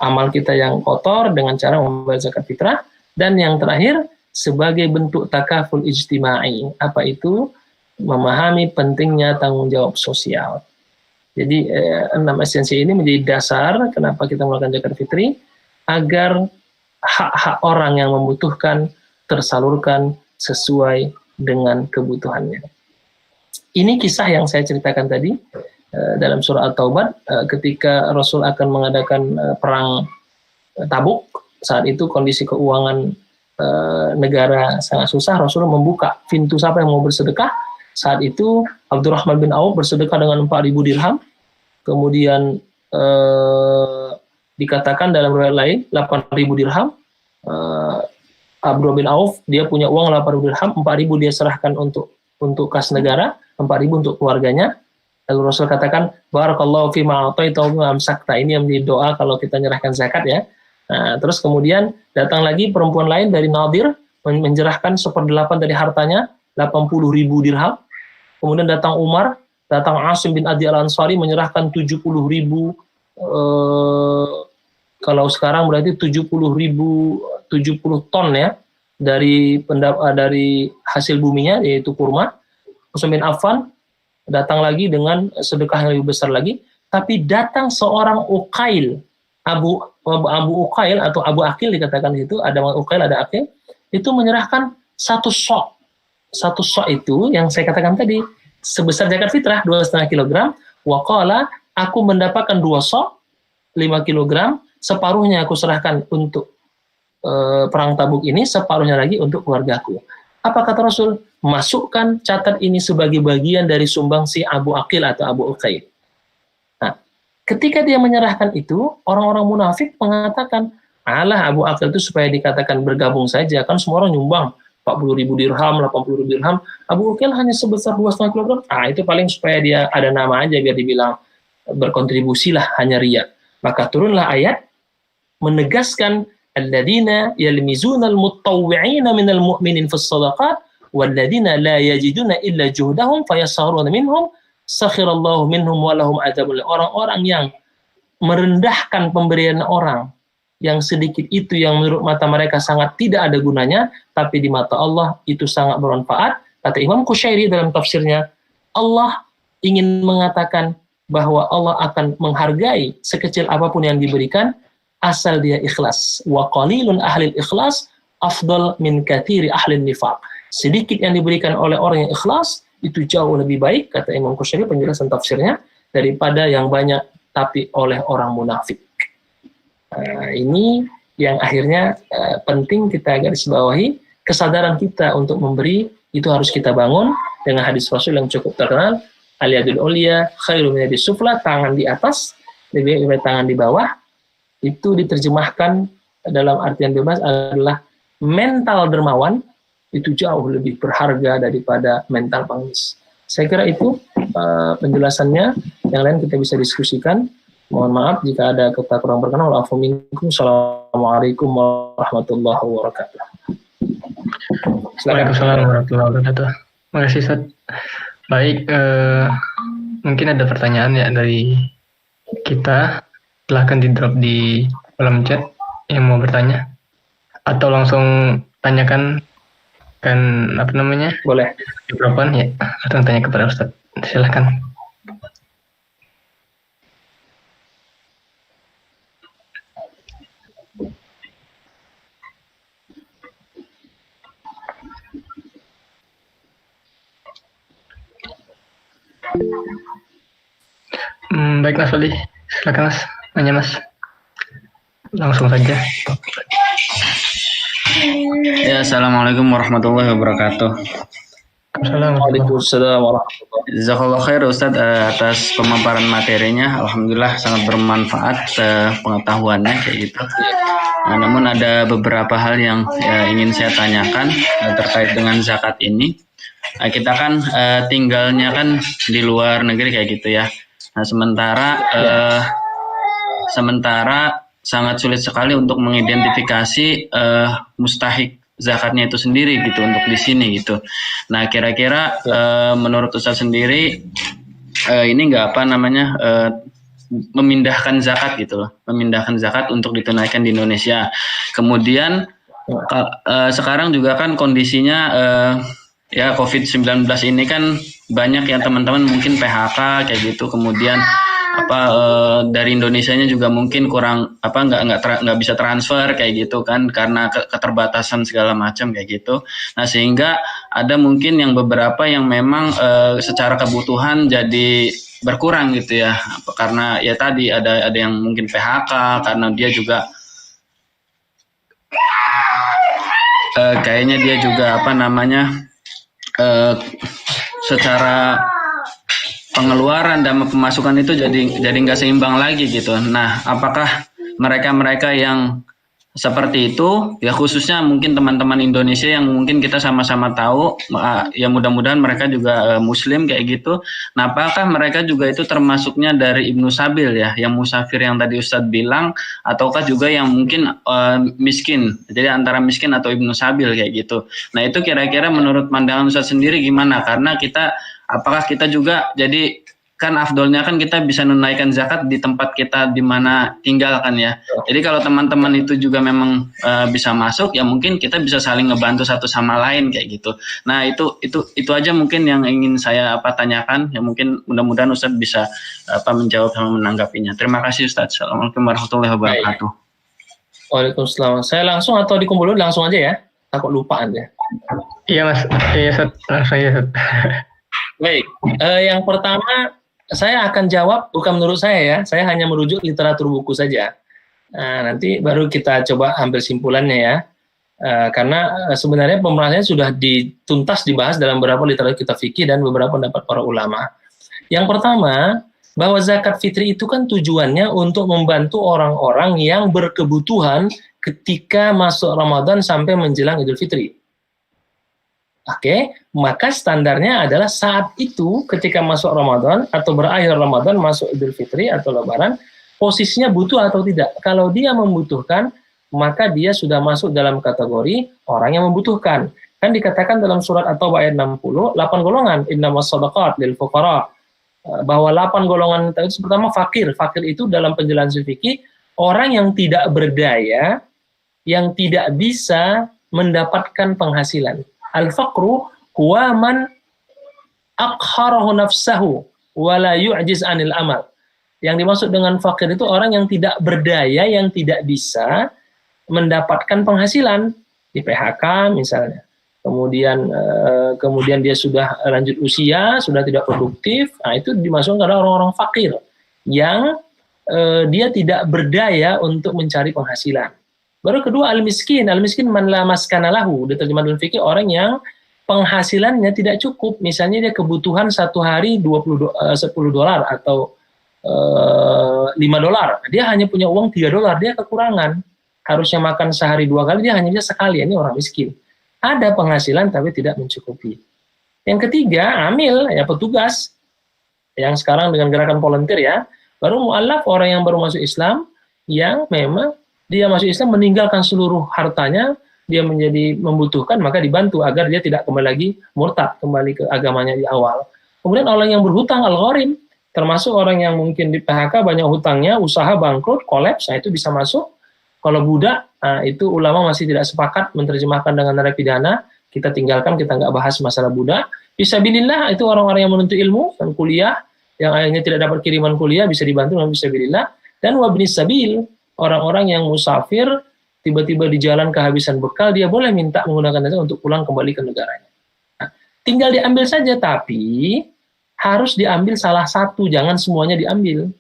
amal kita yang kotor dengan cara membayar zakat fitrah. Dan yang terakhir, sebagai bentuk takaful ijtimai. Apa itu? Memahami pentingnya tanggung jawab sosial. Jadi 6 esensi ini menjadi dasar kenapa kita melakukan zakat fitri, agar hak-hak orang yang membutuhkan tersalurkan sesuai dengan kebutuhannya. Ini kisah yang saya ceritakan tadi dalam surah At-Taubah ketika Rasul akan mengadakan perang Tabuk. Saat itu kondisi keuangan negara sangat susah. Rasul membuka pintu siapa yang mau bersedekah. Saat itu Abdurrahman bin Auf bersedekah dengan 4.000 dirham. Kemudian dikatakan dalam riwayat lain 8.000 dirham. Abdurrahman bin Auf dia punya uang 8.000 dirham, 4.000 dia serahkan untuk kas negara, 4.000 untuk keluarganya. Lalu Rasul katakan, barakallahu fi ma ataita wa amsakta. Ini yang menjadi doa kalau kita menyerahkan zakat ya. Nah, terus kemudian datang lagi perempuan lain dari Nadir menyerahkan 1/8 dari hartanya 80.000 dirham. Kemudian datang Umar, datang Asim bin Adi Al-Ansari menyerahkan 70.000, kalau sekarang berarti 70 ton ya, dari hasil buminya, yaitu kurma. Utsman bin Affan datang lagi dengan sedekah yang lebih besar lagi. Tapi datang seorang Uqail, Abu Uqail atau Abu Akil dikatakan itu, ada Uqail, ada Akil, itu menyerahkan satu sok. Satu sok itu yang saya katakan tadi sebesar zakat fitrah 2,5 kg. Waqala, aku mendapatkan 2 sok 5 kg, separuhnya aku serahkan untuk perang Tabuk ini, separuhnya lagi untuk keluargaku. Apa kata Rasul? Masukkan, catat ini sebagai bagian dari sumbangsi Abu Akil atau Abu Uqail. Nah, ketika dia menyerahkan itu, orang-orang munafik mengatakan, alah, Abu Akil itu supaya dikatakan bergabung saja, kan semua orang nyumbang 40.000 dirham, 80.000 dirham, Abu Uqail hanya sebesar 2,5 kg. Itu paling supaya dia ada nama aja biar dibilang berkontribusi lah, hanya riya. Maka turunlah ayat menegaskan alladzina yalmizunal mutawwi'ina minal mu'minin fis shadaqat walladzina la yajiduna illa juhdahum fayasakhruna minhum sakhirallahu minhum walahum adzabun. Orang-orang yang merendahkan pemberian orang yang sedikit itu, yang menurut mata mereka sangat tidak ada gunanya, tapi di mata Allah itu sangat bermanfaat. Kata Imam Qushairi dalam tafsirnya, Allah ingin mengatakan bahwa Allah akan menghargai sekecil apapun yang diberikan asal dia ikhlas. Wa qalilun ahlil ikhlas afdal min katsiri ahlin nifaq. Sedikit yang diberikan oleh orang yang ikhlas itu jauh lebih baik, kata Imam Qushairi penjelasan tafsirnya, daripada yang banyak tapi oleh orang munafik. Ini yang akhirnya penting kita garis bawahi. Kesadaran kita untuk memberi itu harus kita bangun dengan hadis Rasul yang cukup terkenal, al-yadul ulya khairu min yadis sufla, tangan di atas lebih baik daripada tangan di bawah. Itu diterjemahkan dalam artian bebas adalah mental dermawan itu jauh lebih berharga daripada mental pengemis. Saya kira itu penjelasannya. Yang lain kita bisa diskusikan. Mohon maaf jika ada kata kurang berkenan. Assalamualaikum warahmatullahi wabarakatuh. Waalaikumsalam warahmatullahi wabarakatuh. Terima kasih, Ustaz. Baik, mungkin ada pertanyaan ya dari kita. Silahkan di drop di kolom chat yang mau bertanya, atau langsung tanyakan kan boleh mikrofonan ya, atau tanya kepada Ustaz. Silahkan. Baik Mas Wali, silakan Mas. Nanya Mas, langsung saja. Ya, assalamualaikum warahmatullahi wabarakatuh. Waalaikumsalam warahmatullahi wabarakatuh. Jazakallah khair Ustaz atas pemaparan materinya. Alhamdulillah sangat bermanfaat pengetahuannya kayak gitu. Nah, namun ada beberapa hal yang ingin saya tanyakan terkait dengan zakat ini. Nah, kita kan tinggalnya kan di luar negeri kayak gitu ya. Nah, sementara sangat sulit sekali untuk mengidentifikasi mustahik zakatnya itu sendiri gitu untuk di sini gitu. Nah, kira-kira menurut Ustaz sendiri ini nggak memindahkan zakat gitu loh, memindahkan zakat untuk ditunaikan di Indonesia. Kemudian sekarang juga kan kondisinya ya COVID-19 ini kan banyak ya teman-teman mungkin PHK kayak gitu, kemudian dari Indonesianya juga mungkin kurang nggak bisa transfer kayak gitu kan karena keterbatasan segala macam kayak gitu. Nah, sehingga ada mungkin yang beberapa yang memang secara kebutuhan jadi berkurang gitu ya, karena ya tadi ada yang mungkin PHK karena dia juga kayaknya dia juga secara pengeluaran dan pemasukan itu jadi nggak seimbang lagi gitu. Nah, apakah mereka yang seperti itu, ya khususnya mungkin teman-teman Indonesia yang mungkin kita sama-sama tahu, ya mudah-mudahan mereka juga Muslim kayak gitu. Nah, apakah mereka juga itu termasuknya dari Ibnu Sabil ya, yang musafir yang tadi Ustadz bilang, ataukah juga yang mungkin miskin, jadi antara miskin atau Ibnu Sabil kayak gitu. Nah, itu kira-kira menurut pandangan Ustadz sendiri gimana? Karena kita, apakah kita juga jadi kan afdolnya kan kita bisa menunaikan zakat di tempat kita di mana tinggal kan ya. Jadi kalau teman-teman itu juga memang bisa masuk, ya mungkin kita bisa saling ngebantu satu sama lain kayak gitu. Nah itu aja mungkin yang ingin saya tanyakan. Ya mungkin mudah-mudahan Ustadz bisa menjawab sama menanggapinya. Terima kasih Ustadz. Assalamualaikum warahmatullahi wabarakatuh. Waalaikumsalam. Saya langsung atau dikumpulin langsung aja ya? Takut lupa aja. Iya Mas, iya Ustaz, langsung aja Ustaz. Baik, yang pertama saya akan jawab bukan menurut saya hanya merujuk literatur buku saja. Nanti baru kita coba ambil simpulannya ya. Karena sebenarnya pembahasannya sudah dituntas dibahas dalam beberapa literatur kitab fikih dan beberapa pendapat para ulama. Yang pertama, bahwa zakat fitri itu kan tujuannya untuk membantu orang-orang yang berkebutuhan ketika masuk Ramadan sampai menjelang Idul Fitri. Oke, maka standarnya adalah saat itu ketika masuk Ramadan atau berakhir Ramadan masuk Idul Fitri atau Lebaran, posisinya butuh atau tidak. Kalau dia membutuhkan, maka dia sudah masuk dalam kategori orang yang membutuhkan. Kan dikatakan dalam surat At-Taubah ayat 60, 8 golongan, innamas shadaqat lil fuqara. Bahwa 8 golongan itu pertama fakir. Fakir itu dalam penjelasan fikih orang yang tidak berdaya, yang tidak bisa mendapatkan penghasilan. Al-faqru huwa man aqharahu nafsahu wa la yu'jiz 'anil amal. Yang dimaksud dengan fakir itu orang yang tidak berdaya, yang tidak bisa mendapatkan penghasilan di PHK misalnya. Kemudian dia sudah lanjut usia, sudah tidak produktif. Nah, itu dimasukkan karena orang-orang fakir yang dia tidak berdaya untuk mencari penghasilan. Baru kedua al-miskin. Al-miskin man la maskana lahu. Diterjemah dalam fikih orang yang penghasilannya tidak cukup. Misalnya dia kebutuhan satu hari $10 atau $5. Dia hanya punya uang $3, dia kekurangan. Harusnya makan sehari 2 kali, dia hanya bisa sekali. Ini orang miskin. Ada penghasilan tapi tidak mencukupi. Yang ketiga, amil, ya petugas. Yang sekarang dengan gerakan volunteer ya. Baru mu'allaf, orang yang baru masuk Islam, yang memang dia masuk Islam meninggalkan seluruh hartanya, dia menjadi membutuhkan, maka dibantu agar dia tidak kembali lagi murtad, kembali ke agamanya di awal. Kemudian orang yang berhutang, al-gharim, termasuk orang yang mungkin di PHK banyak hutangnya, usaha bangkrut, kolaps, nah itu bisa masuk. Kalau budak, nah itu ulama masih tidak sepakat menerjemahkan dengan narapidana, kita tinggalkan, kita nggak bahas masalah budak. Fisabilillah, itu orang-orang yang menuntut ilmu dan kuliah, yang akhirnya tidak dapat kiriman kuliah, bisa dibantu dengan fisabilillah. Dan wabnis sabil, orang-orang yang musafir, tiba-tiba di jalan kehabisan bekal, dia boleh minta menggunakan itu untuk pulang kembali ke negaranya. Nah, tinggal diambil saja, tapi harus diambil salah satu, jangan semuanya diambil.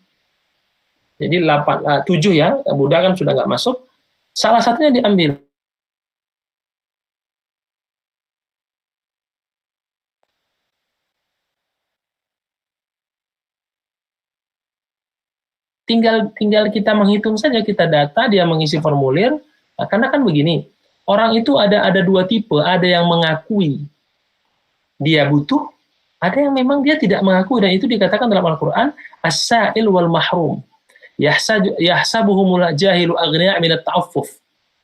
Jadi 7 ya, budak kan sudah nggak masuk, salah satunya diambil. Tinggal kita menghitung saja, kita data, dia mengisi formulir. Nah, karena kan begini, orang itu ada 2 tipe, ada yang mengakui dia butuh, ada yang memang dia tidak mengakui, dan itu dikatakan dalam Al-Quran, as-sa'il wal mahrum, yahsabuhumul jahilu aghniya minat ta'affuf,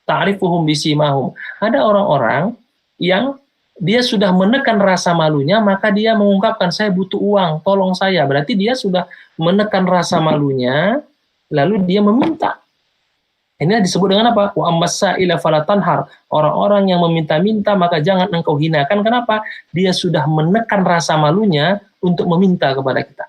ta'rifuhum bisimahum. Ada orang-orang yang dia sudah menekan rasa malunya, maka dia mengungkapkan, saya butuh uang, tolong saya. Berarti dia sudah menekan rasa malunya, lalu dia meminta. Ini disebut dengan apa? Wa ammas-sa'ila fala tanhar. Orang-orang yang meminta-minta, maka jangan engkau hinakan. Kenapa? Dia sudah menekan rasa malunya untuk meminta kepada kita.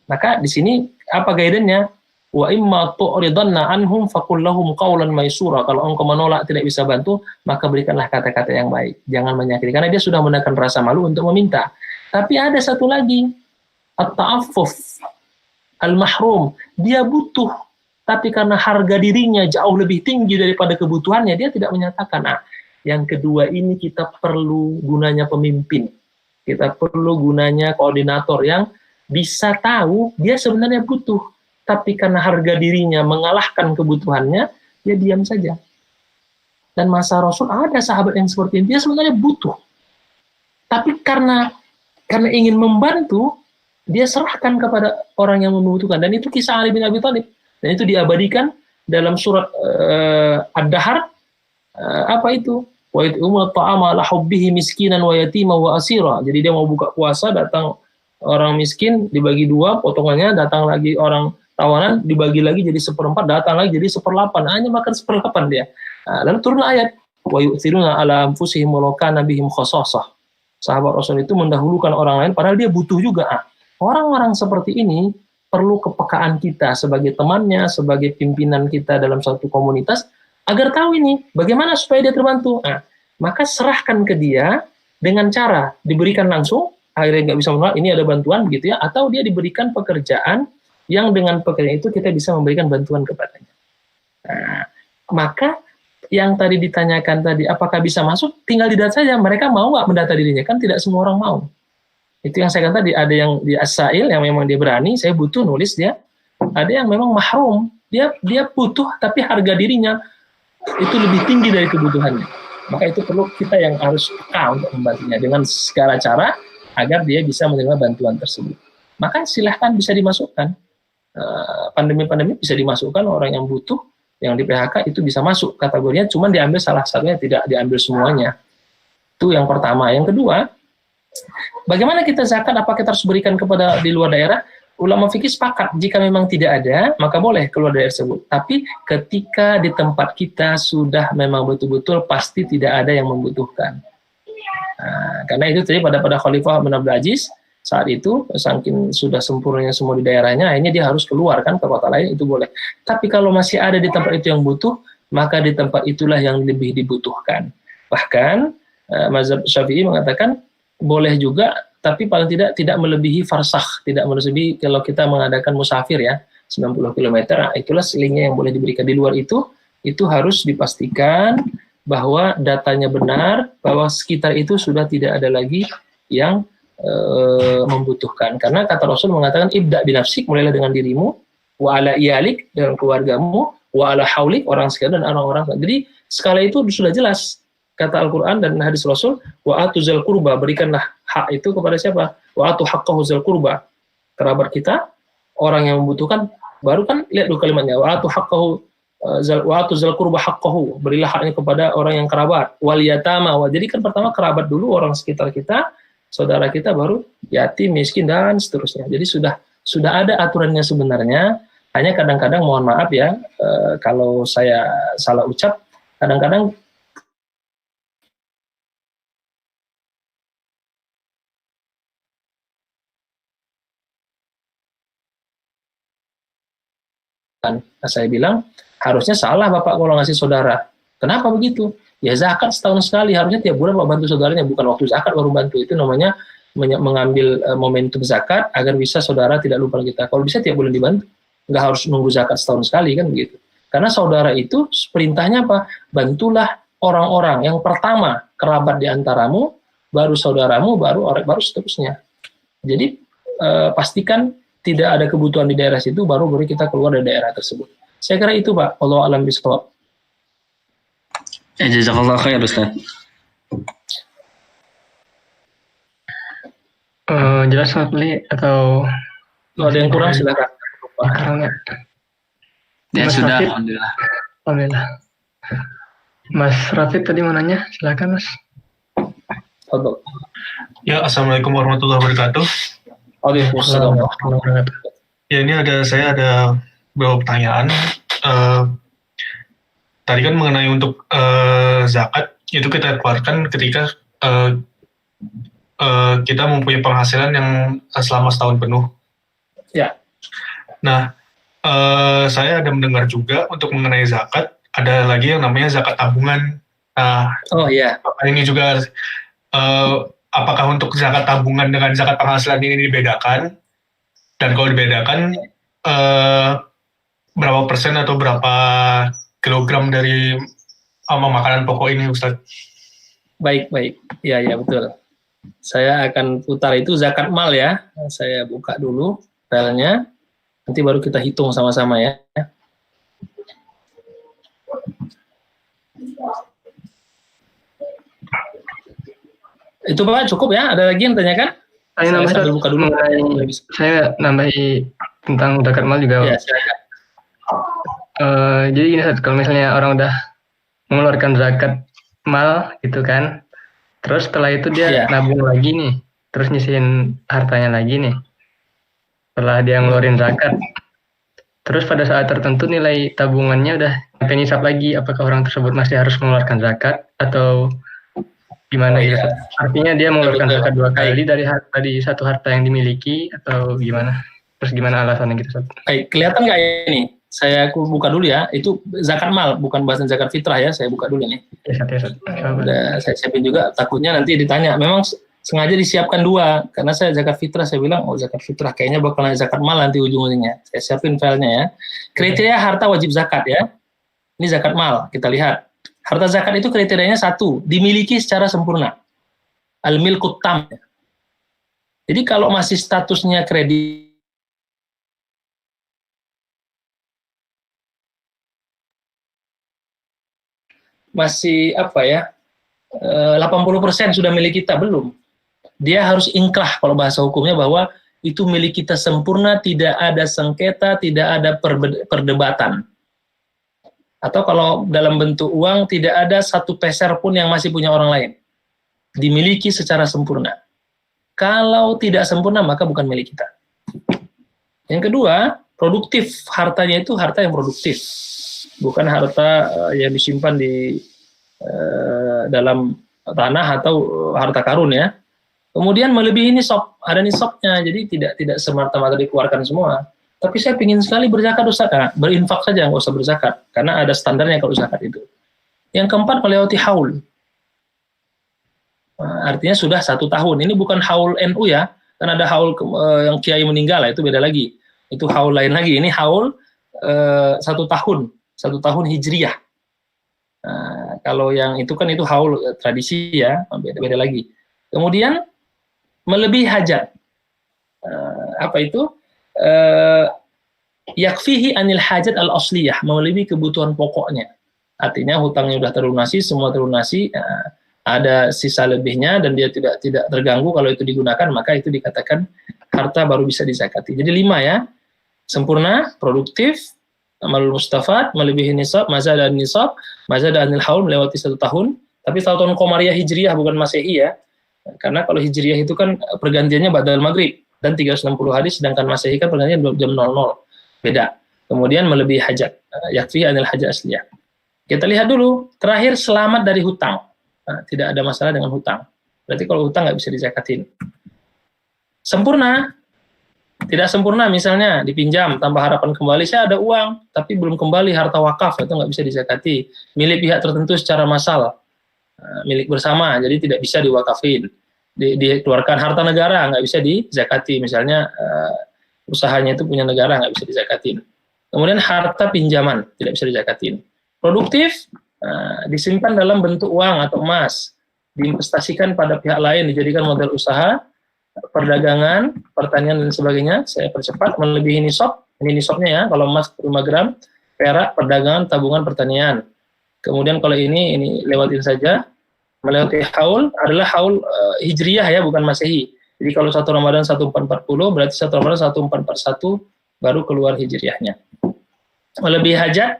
Maka di sini apa guidance-nya? Wa imma tu'ridanna anhum faqul lahum qawlan maysura. Kalau engkau menolak, tidak bisa bantu, maka berikanlah kata-kata yang baik. Jangan menyakiti, karena dia sudah menekan rasa malu untuk meminta. Tapi ada satu lagi, at-ta'affuf, al-mahrum. Dia butuh, tapi karena harga dirinya jauh lebih tinggi daripada kebutuhannya, dia tidak menyatakan. Nah, yang kedua ini kita perlu gunanya pemimpin. Kita perlu gunanya koordinator yang bisa tahu dia sebenarnya butuh, tapi karena harga dirinya mengalahkan kebutuhannya, dia diam saja. Dan masa Rasul ada sahabat yang seperti ini, dia sebenarnya butuh. Tapi karena ingin membantu, dia serahkan kepada orang yang membutuhkan. Dan itu kisah Ali bin Abi Thalib. Dan itu diabadikan dalam surat Ad-Dahr. Apa itu? Wa yut'imuna ta'ama ala hubbihi miskinan wa yatima wa asira. Jadi dia mau buka puasa, datang orang miskin, dibagi 2 potongannya, datang lagi orang tawanan, dibagi lagi jadi 1/4, datang lagi jadi 1/8. Hanya makan 1/8 dia. Lalu turun ayat wa yu'thiruna ala anfusihim walau kana bihim khassasah. Sahabat Rasul itu mendahulukan orang lain padahal dia butuh juga. Orang-orang seperti ini perlu kepekaan kita sebagai temannya, sebagai pimpinan kita dalam suatu komunitas agar tahu ini bagaimana supaya dia terbantu. Maka serahkan ke dia dengan cara diberikan langsung, akhirnya nggak bisa menolak, ini ada bantuan begitu ya, atau dia diberikan pekerjaan yang dengan pekerjaan itu kita bisa memberikan bantuan kepadanya. Maka yang tadi ditanyakan tadi, apakah bisa masuk? Tinggal dilihat saja, mereka mau nggak mendata dirinya? Kan tidak semua orang mau. Itu yang saya katakan tadi, ada yang di as-sa'il, yang memang dia berani, saya butuh nulis dia. Ada yang memang mahrum, dia butuh, tapi harga dirinya itu lebih tinggi dari kebutuhannya. Maka itu perlu kita yang harus peka untuk membantunya, dengan segala cara, agar dia bisa menerima bantuan tersebut. Maka silahkan bisa dimasukkan. Pandemi-pandemi bisa dimasukkan orang yang butuh, yang di PHK itu bisa masuk kategorinya, cuman diambil salah satunya, tidak diambil semuanya. Itu yang pertama. Yang kedua, bagaimana kita zakat? Apa kita harus berikan kepada di luar daerah? Ulama fikih sepakat, jika memang tidak ada, maka boleh keluar daerah tersebut. Tapi ketika di tempat kita sudah memang betul-betul pasti tidak ada yang membutuhkan. Karena itu tadi pada Khalifah bin Abdul Aziz, saat itu saking sudah sempurnanya semua di daerahnya, akhirnya dia harus keluar kan ke kota lain, itu boleh. Tapi kalau masih ada di tempat itu yang butuh, maka di tempat itulah yang lebih dibutuhkan. Bahkan mazhab Syafi'i mengatakan boleh juga, tapi paling tidak melebihi farsakh, tidak melebihi kalau kita mengadakan musafir ya 90 km, itulah selingnya yang boleh diberikan. Di luar itu harus dipastikan bahwa datanya benar, bahwa sekitar itu sudah tidak ada lagi yang membutuhkan. Karena kata Rasul mengatakan ibda binafsik, mulailah dengan dirimu, wa ala iyalik, dengan keluargamu, wa ala haulik, orang sekitar dan orang-orang. Jadi skala itu sudah jelas. Kata Al-Quran dan hadis Rasul, wa atuzal qurba, berikanlah hak itu kepada siapa? Wa atu haqqahu zal qurba, kerabat kita, orang yang membutuhkan. Baru kan lihat dulu kalimatnya, wa atu haqqahu wa atuzal qurba haqqahu, berilah haknya kepada orang yang kerabat. Wal yatama, jadi kan pertama kerabat dulu, orang sekitar kita, saudara kita, baru yatim, miskin, dan seterusnya. Jadi sudah ada aturannya sebenarnya. Hanya kadang-kadang mohon maaf ya, kalau saya salah ucap, kadang-kadang saya bilang harusnya salah Bapak kalau ngasih saudara. Kenapa begitu? Ya zakat setahun sekali, harusnya tiap bulan Pak bantu saudaranya, bukan waktu zakat baru bantu. Itu namanya mengambil momentum zakat agar bisa saudara tidak lupa kita. Kalau bisa tiap bulan dibantu, nggak harus nunggu zakat setahun sekali kan begitu. Karena saudara itu perintahnya apa? Bantulah orang-orang yang pertama kerabat di antaramu, baru saudaramu, baru seterusnya. Jadi pastikan tidak ada kebutuhan di daerah situ, baru kita keluar dari daerah tersebut. Saya kira itu Pak. Wallahu a'lam bishawab. Jazakallah khair Ustaz. Jelas Mas Li atau ada yang kurang silakan. Ya Mas sudah, Rafid. Alhamdulillah. Mas Rafid tadi mau nanya, silakan Mas. Ya, Assalamualaikum warahmatullahi wabarakatuh. Waalaikumsalam. Ya, ini saya ada beberapa pertanyaan. Tadi kan mengenai untuk zakat itu kita keluarkan ketika kita mempunyai penghasilan yang selama setahun penuh. Ya. Nah, saya ada mendengar juga untuk mengenai zakat ada lagi yang namanya zakat tabungan. Nah, ini juga apakah untuk zakat tabungan dengan zakat penghasilan ini dibedakan? Dan kalau dibedakan berapa persen atau berapa kilogram dari makanan pokok ini, Ustaz? Baik. Ya, betul. Saya akan putar itu zakat mal ya. Saya buka dulu filenya. Nanti baru kita hitung sama-sama ya. Itu Pak cukup ya? Ada lagi yang tanyakan? Saya buka dulu. Saya nambahi tentang zakat mal juga. Ya, jadi gini, kalau misalnya orang udah mengeluarkan zakat mal gitu kan, terus setelah itu dia nabung lagi nih, terus nyisihin hartanya lagi nih, setelah dia ngeluarin zakat, terus pada saat tertentu nilai tabungannya udah sampai nisab lagi, apakah orang tersebut masih harus mengeluarkan zakat atau gimana gitu? Artinya dia mengeluarkan zakat 2 kali dari satu harta yang dimiliki atau gimana? Terus gimana alasannya gitu? Baik, kelihatan nggak ini? Saya buka dulu ya. Itu zakat mal, bukan bahasan zakat fitrah ya. Saya buka dulu nih. Udah saya siapin juga. Takutnya nanti ditanya. Memang sengaja disiapkan 2 karena saya zakat fitrah. Saya bilang, oh zakat fitrah kayaknya bakalan zakat mal nanti ujung-ujungnya. Saya siapin filenya ya. Kriteria harta wajib zakat ya. Ini zakat mal. Kita lihat. Harta zakat itu kriterianya 1, dimiliki secara sempurna. Al-milkut tam. Jadi kalau masih statusnya kredit, masih apa ya, 80% sudah milik kita, belum. Dia harus ingkrah kalau bahasa hukumnya, bahwa itu milik kita sempurna, tidak ada sengketa, tidak ada perdebatan. Atau kalau dalam bentuk uang, tidak ada 1 peser pun yang masih punya orang lain. Dimiliki secara sempurna. Kalau tidak sempurna, maka bukan milik kita. Yang kedua, produktif. Hartanya itu harta yang produktif. Bukan harta yang disimpan di dalam tanah atau harta karun ya. Kemudian melebihi nisab, ada nisabnya. Jadi tidak semata-mata dikeluarkan semua. Tapi saya ingin sekali berzakat Ustaz, berinfak saja, nggak usah berzakat, karena ada standarnya kalau zakat itu. Yang keempat, melewati haul. Artinya sudah 1 tahun. Ini bukan haul NU ya, kan ada haul yang kiai meninggal, itu beda lagi. Itu haul lain lagi. Ini haul 1 tahun, 1 tahun hijriyah. Kalau yang itu kan itu haul tradisi ya, beda-beda lagi. Kemudian melebihi hajat. Apa itu? Yakfihi anil hajat al-asliyah, melebihi kebutuhan pokoknya. Artinya hutangnya sudah terlunasi, semua terlunasi, ada sisa lebihnya dan dia tidak terganggu kalau itu digunakan, maka itu dikatakan harta baru bisa dizakati. Jadi 5 ya. Sempurna, produktif, amalul mustafad, melebihi nisab, mazada nisab, mazada anil haul, melewati 1 tahun, tapi 1 tahun Qamariyah Hijriyah bukan Masehi ya. Karena kalau Hijriyah itu kan pergantiannya ba'dal maghrib dan 360 hari, sedangkan Masehi kan pergantian jam 00. Beda. Kemudian melebihi hajat. Yakfi anil hajat asliyah. Kita lihat dulu. Terakhir, selamat dari hutang. Tidak ada masalah dengan hutang. Berarti kalau hutang nggak bisa dizakatin. Sempurna. Tidak sempurna misalnya dipinjam tanpa harapan kembali. Saya ada uang, tapi belum kembali, harta wakaf, itu nggak bisa dizakati. Milik pihak tertentu secara massal. Milik bersama, jadi tidak bisa diwakafin. Dikeluarkan harta negara, nggak bisa dizakati. Misalnya usahanya itu punya negara, nggak bisa dizakatin. Kemudian harta pinjaman, tidak bisa dizakatin. Produktif, disimpan dalam bentuk uang atau emas, diinvestasikan pada pihak lain, dijadikan modal usaha, perdagangan, pertanian dan sebagainya. Saya percepat, melebihi nisab, ini nisabnya ya, kalau emas 5 gram, perak, perdagangan, tabungan, pertanian. Kemudian kalau ini lewatin saja. Melewati haul adalah haul hijriyah ya, bukan Masehi. Jadi kalau 1 Ramadan 1440, berarti 1 Ramadan 1441 baru keluar hijriyahnya. Melebihi hajat,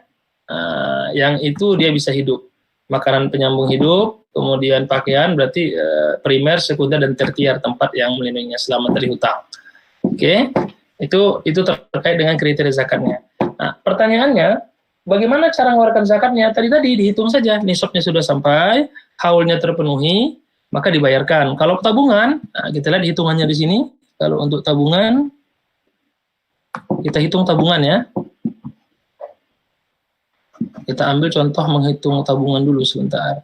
yang itu dia bisa hidup. Makanan penyambung hidup, kemudian pakaian, berarti primer, sekunder, dan tertiar, tempat yang melindunginya selamat dari hutang. Oke, itu terkait dengan kriteria zakatnya. Nah, pertanyaannya, bagaimana cara mengeluarkan zakatnya? Tadi dihitung saja, nisabnya sudah sampai, haulnya terpenuhi, maka dibayarkan. Kalau tabungan, kita lihat hitungannya di sini. Kalau untuk tabungan, kita hitung tabungan ya. Kita ambil contoh menghitung tabungan dulu sebentar.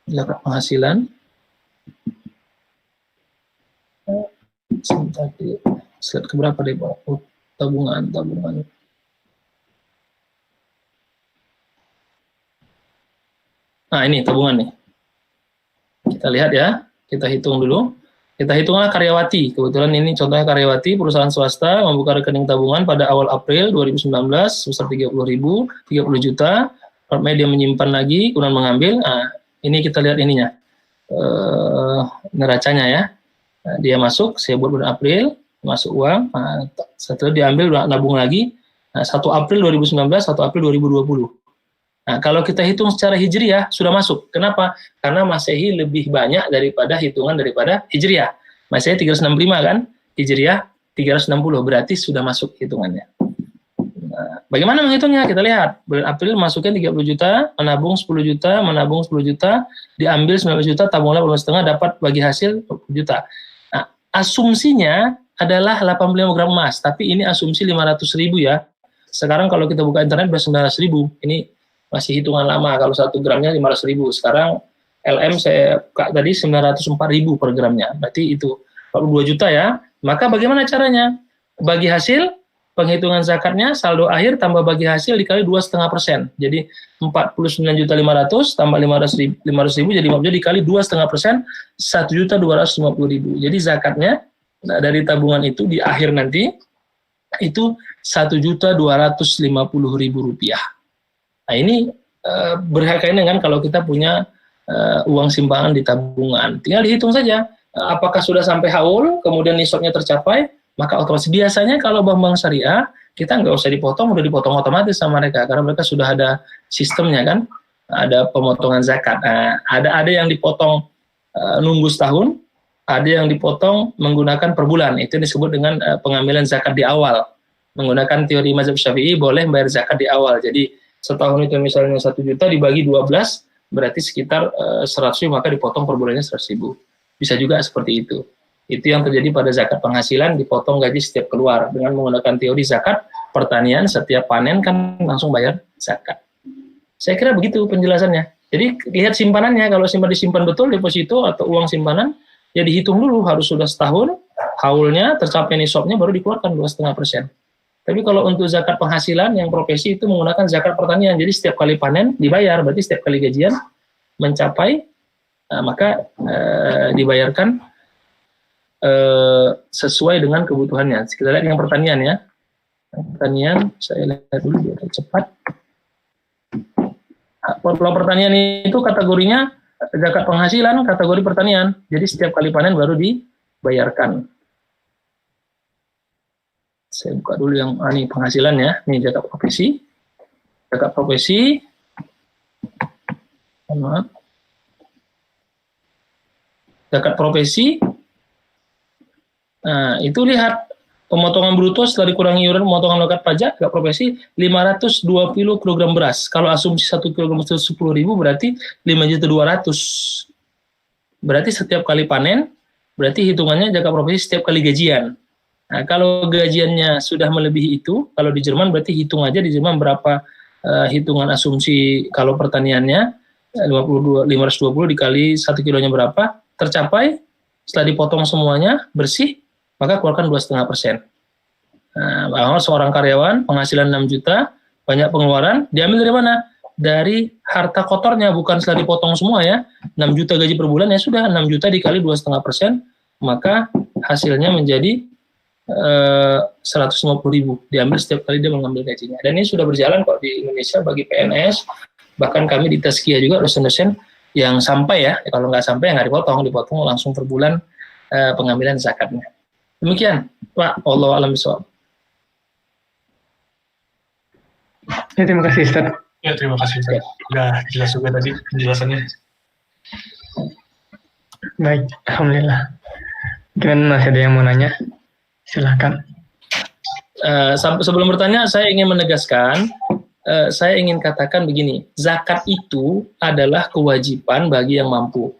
Zakat penghasilan. Sebentar, slide keberapa deh, tabungan. Nah, ini tabungan nih. Kita lihat ya, kita hitung dulu. Kita hitunglah karyawati. Kebetulan ini contohnya karyawati, perusahaan swasta membuka rekening tabungan pada awal April 2019 sebesar 30 juta. Dia menyimpan lagi, kemudian mengambil. Nah, ini kita lihat ininya, neracanya ya. Nah, dia masuk, saya buat bulan April, masuk uang. Nah, setelah diambil, nabung lagi. Nah, 1 April 2019, 1 April 2020. Nah, kalau kita hitung secara hijriah, sudah masuk. Kenapa? Karena Masehi lebih banyak daripada hitungan daripada hijriah. Masehi 365 kan? Hijriah 360, berarti sudah masuk hitungannya. Nah, bagaimana menghitungnya? Kita lihat. Bulan April masuknya 30 juta, menabung 10 juta, menabung 10 juta, diambil 19 juta, tabunglah 18,5, dapat bagi hasil 20 juta. Nah, asumsinya adalah 85 gram emas, tapi ini asumsi 500.000 ya. Sekarang kalau kita buka internet sudah 19.000. Ini masih hitungan lama, kalau 1 gramnya 500.000. Sekarang LM saya buka tadi 904.000 per gramnya, berarti itu 42 juta ya. Maka bagaimana caranya? Bagi hasil, penghitungan zakatnya, saldo akhir tambah bagi hasil dikali 2,5%. Jadi 49.500.000 tambah 500.000 jadi 50 dikali 2,5%, 1.250.000. Jadi zakatnya dari tabungan itu di akhir nanti itu 1.250.000 rupiah. Nah ini berkaitan dengan kalau kita punya uang simpanan di tabungan. Tinggal dihitung saja apakah sudah sampai haul, kemudian nisabnya tercapai, maka otomatis biasanya kalau bank-bank syariah, kita nggak usah dipotong, udah dipotong otomatis sama mereka, karena mereka sudah ada sistemnya kan, ada pemotongan zakat. Nah, ada yang dipotong nunggu setahun, ada yang dipotong menggunakan per bulan, itu disebut dengan pengambilan zakat di awal. Menggunakan teori mazhab Syafi'i boleh bayar zakat di awal, jadi setahun itu misalnya 1 juta dibagi 12, berarti sekitar 100.000, maka dipotong per bulannya 100.000. Bisa juga seperti itu. Itu yang terjadi pada zakat penghasilan, dipotong gaji setiap keluar. Dengan menggunakan teori zakat pertanian, setiap panen kan langsung bayar zakat. Saya kira begitu penjelasannya. Jadi lihat simpanannya, kalau disimpan betul deposito atau uang simpanan, ya dihitung dulu harus sudah setahun, haulnya, tercapai nisabnya, baru dikeluarkan 2,5%. Tapi kalau untuk zakat penghasilan yang profesi itu menggunakan zakat pertanian, jadi setiap kali panen dibayar, berarti setiap kali gajian mencapai, maka dibayarkan sesuai dengan kebutuhannya. Kita lihat yang pertanian ya. Pertanian, saya lihat dulu biar cepat. Kalau pertanian itu kategorinya zakat penghasilan, kategori pertanian. Jadi setiap kali panen baru dibayarkan. Saya buka dulu yang ini penghasilan ya. Ini zakat profesi. Zakat profesi. Maaf. Zakat profesi. Nah, itu lihat pemotongan bruto setelah dikurangi iuran pemotongan logat pajak, zakat profesi 520 kg beras. Kalau asumsi 1 kg itu 10.000 berarti 5.200.000. Berarti setiap kali panen, berarti hitungannya zakat profesi setiap kali gajian. Nah, kalau gajiannya sudah melebihi itu, kalau di Jerman berarti hitung aja di Jerman berapa hitungan asumsi kalau pertaniannya 520 dikali 1 kilonya berapa, tercapai, setelah dipotong semuanya, bersih, maka keluarkan 2,5%. Nah, seorang karyawan, penghasilan 6 juta, banyak pengeluaran, diambil dari mana? Dari harta kotornya, bukan setelah dipotong semua ya, 6 juta gaji per bulan, ya sudah, 6 juta dikali 2,5%, maka hasilnya menjadi 150.000 diambil setiap kali dia mengambil gajinya. Dan ini sudah berjalan kok di Indonesia bagi PNS, bahkan kami di Tazkiyah juga dosen-dosen yang sampai ya, kalau nggak sampai nggak dipotong langsung per bulan pengambilan zakatnya. Demikian Pak, Allah alam bisawab. Ya, terima kasih Ustaz. Ya, terima kasih Ustaz. Udah jelas juga tadi penjelasannya. Baik, alhamdulillah. Mungkin masih ada yang mau nanya? Silakan. Sebelum bertanya, saya ingin menegaskan, saya ingin katakan begini, zakat itu adalah kewajiban bagi yang mampu.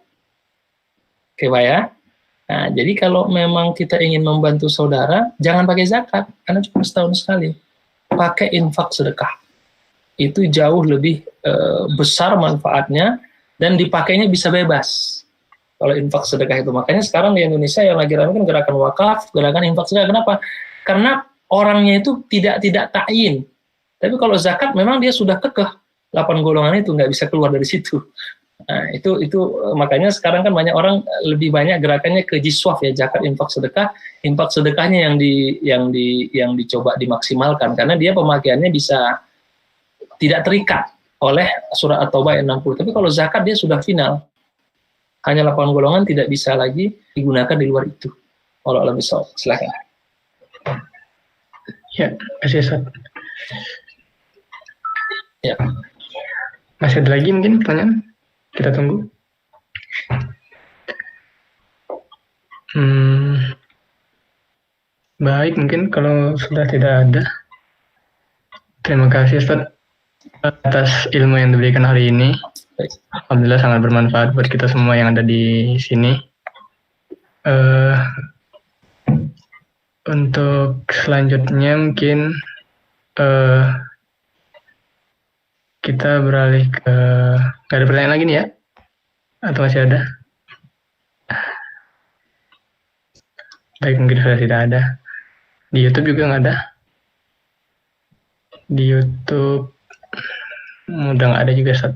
Oke Pak ya? Nah, jadi kalau memang kita ingin membantu saudara, jangan pakai zakat, karena cuma setahun sekali. Pakai infak sedekah. Itu jauh lebih besar manfaatnya, dan dipakainya bisa bebas. Kalau infak sedekah itu. Makanya sekarang di Indonesia yang lagi ramai kan gerakan wakaf, gerakan infak sedekah. Kenapa? Karena orangnya itu tidak ta'yin. Tapi kalau zakat memang dia sudah kekeh. 8 golongan itu nggak bisa keluar dari situ. Nah, itu makanya sekarang kan banyak orang lebih banyak gerakannya ke jiswaf ya, zakat, infak, sedekah. Infak sedekahnya yang dicoba dimaksimalkan karena dia pemakaiannya bisa tidak terikat oleh surat At-Taubah ayat 60. Tapi kalau zakat dia sudah final. Hanya 8 golongan tidak bisa lagi digunakan di luar itu. Kalau Allah bisa, silakan. Ya, kasih Ustaz. Ya. Masih ada lagi mungkin pertanyaan? Kita tunggu. Baik, mungkin kalau sudah tidak ada. Terima kasih Ustaz atas ilmu yang diberikan hari ini. Alhamdulillah sangat bermanfaat buat kita semua yang ada di sini. Untuk selanjutnya mungkin kita beralih ke, nggak ada pertanyaan lagi nih ya? Atau masih ada? Baik, mungkin sudah tidak ada. Di YouTube juga nggak ada. Di YouTube udah nggak ada juga, Ustaz.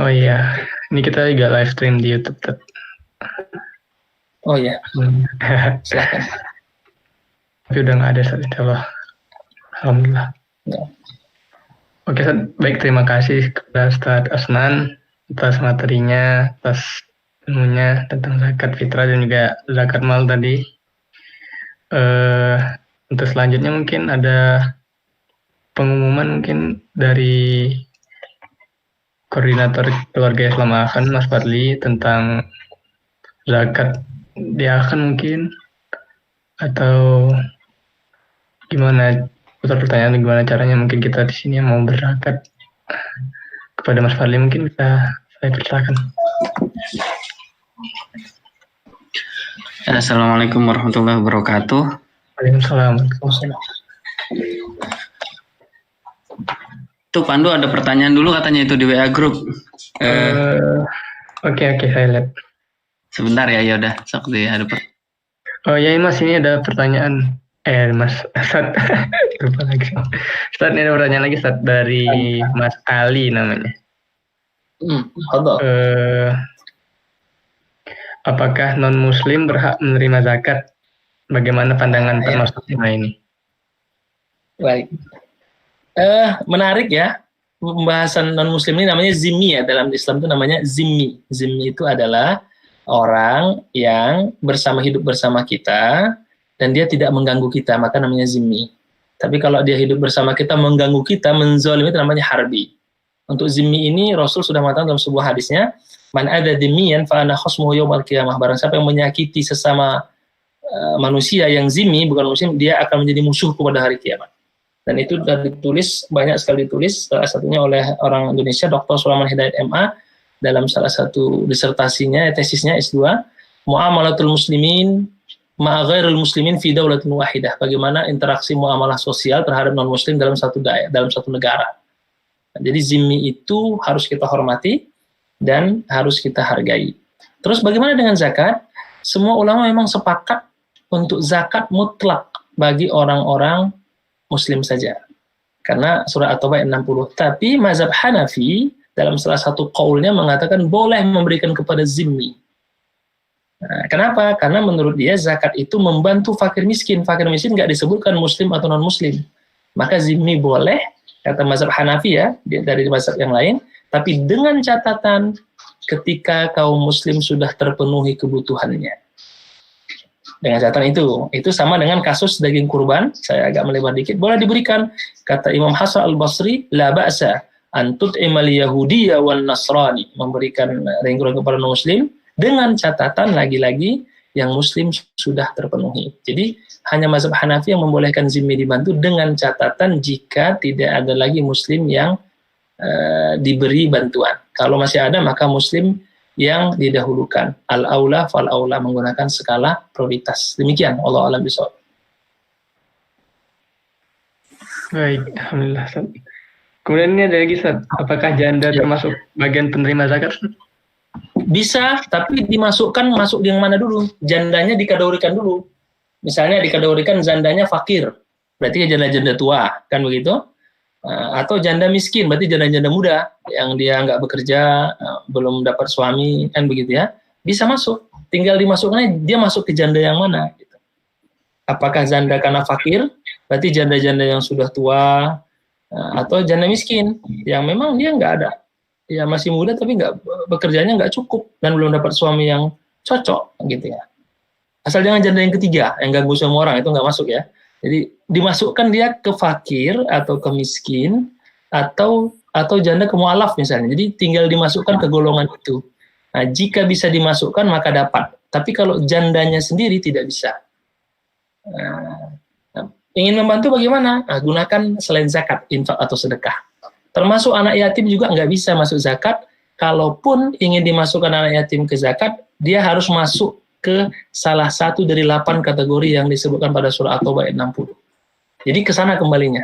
Oh iya, ini kita juga live stream di YouTube. Oh iya, silakan. Tapi udah nggak ada, Ustaz, insyaallah. Alhamdulillah. Ya. Oke, Ustaz. Baik, terima kasih kepada Ustaz Asnan atas materinya, atas ilmunya tentang zakat fitrah dan juga zakat mal tadi. Untuk selanjutnya mungkin ada pengumuman mungkin dari Koordinator Keluarga Islam Aachen, Mas Fadli, tentang zakat di Aachen mungkin, atau gimana? Putar pertanyaan gimana caranya mungkin kita di sini yang mau berzakat. Kepada Mas Fadli mungkin bisa saya persilakan. Assalamualaikum warahmatullahi wabarakatuh. Waalaikumsalam. Tuh Pandu ada pertanyaan dulu katanya itu di WA group. Oke, saya lihat. Sebentar ya, udah. Sok deh ada Oh ya Mas, ini ada pertanyaan. Mas Ustaz, lupa lagi. Ustaz, ini ada pertanyaan lagi Ustaz dari Mas Ali namanya. Apakah non Muslim berhak menerima zakat? Bagaimana pandangan termasuk tema ini? Baik. Menarik ya, pembahasan non-muslim ini namanya zimmi ya, dalam Islam itu namanya zimmi. Zimmi itu adalah orang yang hidup bersama kita dan dia tidak mengganggu kita, maka namanya zimmi. Tapi kalau dia hidup bersama kita, mengganggu kita, menzalimi, itu namanya harbi. Untuk zimmi ini Rasul sudah mengatakan dalam sebuah hadisnya, man ada dzimmiyan fa ana khasmuhu yaumil qiyamah. Barang siapa yang menyakiti sesama manusia yang zimmi, bukan muslim, dia akan menjadi musuhku pada hari kiamat. Dan itu sudah ditulis, banyak sekali ditulis, salah satunya oleh orang Indonesia, Dr. Sulaiman Hidayat MA, dalam salah satu disertasinya, tesisnya S2, Mu'amalatul Muslimin ma'aghairul Muslimin fi daulatin wahidah. Bagaimana interaksi muamalah sosial terhadap non-muslim dalam satu negara. Jadi zimmi itu harus kita hormati dan harus kita hargai. Terus bagaimana dengan zakat? Semua ulama memang sepakat untuk zakat mutlak bagi orang-orang Muslim saja. Karena surah At-Taubah 60. Tapi mazhab Hanafi dalam salah satu qaulnya mengatakan boleh memberikan kepada zimmi. Nah, kenapa? Karena menurut dia zakat itu membantu fakir miskin. Fakir miskin nggak disebutkan Muslim atau non-Muslim. Maka zimmi boleh, kata mazhab Hanafi ya, dari mazhab yang lain. Tapi dengan catatan ketika kaum Muslim sudah terpenuhi kebutuhannya. Dengan catatan itu sama dengan kasus daging kurban, saya agak melebar dikit, boleh diberikan. Kata Imam Hasan al-Basri, la ba'sa an tut'imal yahudiyya wan nasrani, memberikan daging kurban kepada non-muslim, dengan catatan lagi-lagi yang muslim sudah terpenuhi. Jadi hanya mazhab Hanafi yang membolehkan zimmi dibantu, dengan catatan jika tidak ada lagi muslim yang diberi bantuan. Kalau masih ada, maka muslim yang didahulukan. Al-aula fal-aula, menggunakan skala prioritas. Demikian, Allah a'lam bishawab. Baik, alhamdulillah. Kemudian ini ada lagi, Ustaz. Apakah janda termasuk bagian penerima zakat? Bisa, tapi masuk yang mana dulu? Jandanya dikategorikan dulu. Misalnya dikategorikan jandanya fakir, berarti janda-janda tua, kan begitu? Atau janda miskin, berarti janda-janda muda yang dia nggak bekerja, belum dapat suami, kan begitu ya, bisa masuk. Tinggal dimasukkannya dia masuk ke janda yang mana. Gitu. Apakah janda karena fakir, berarti janda-janda yang sudah tua, atau janda miskin yang memang dia nggak ada, ya masih muda tapi nggak bekerjanya nggak cukup dan belum dapat suami yang cocok, gitu ya. Asal jangan janda yang ketiga yang ganggu semua orang, itu nggak masuk ya. Jadi dimasukkan dia ke fakir atau ke miskin atau janda ke mu'alaf misalnya. Jadi tinggal dimasukkan ke golongan itu. Nah, jika bisa dimasukkan maka dapat. Tapi kalau jandanya sendiri tidak bisa. Ingin membantu bagaimana? Nah, gunakan selain zakat, infak atau sedekah. Termasuk anak yatim juga nggak bisa masuk zakat. Kalaupun ingin dimasukkan anak yatim ke zakat, dia harus masuk ke salah satu dari 8 kategori yang disebutkan pada surah At-Taubah ayat 60. Jadi ke sana kembalinya.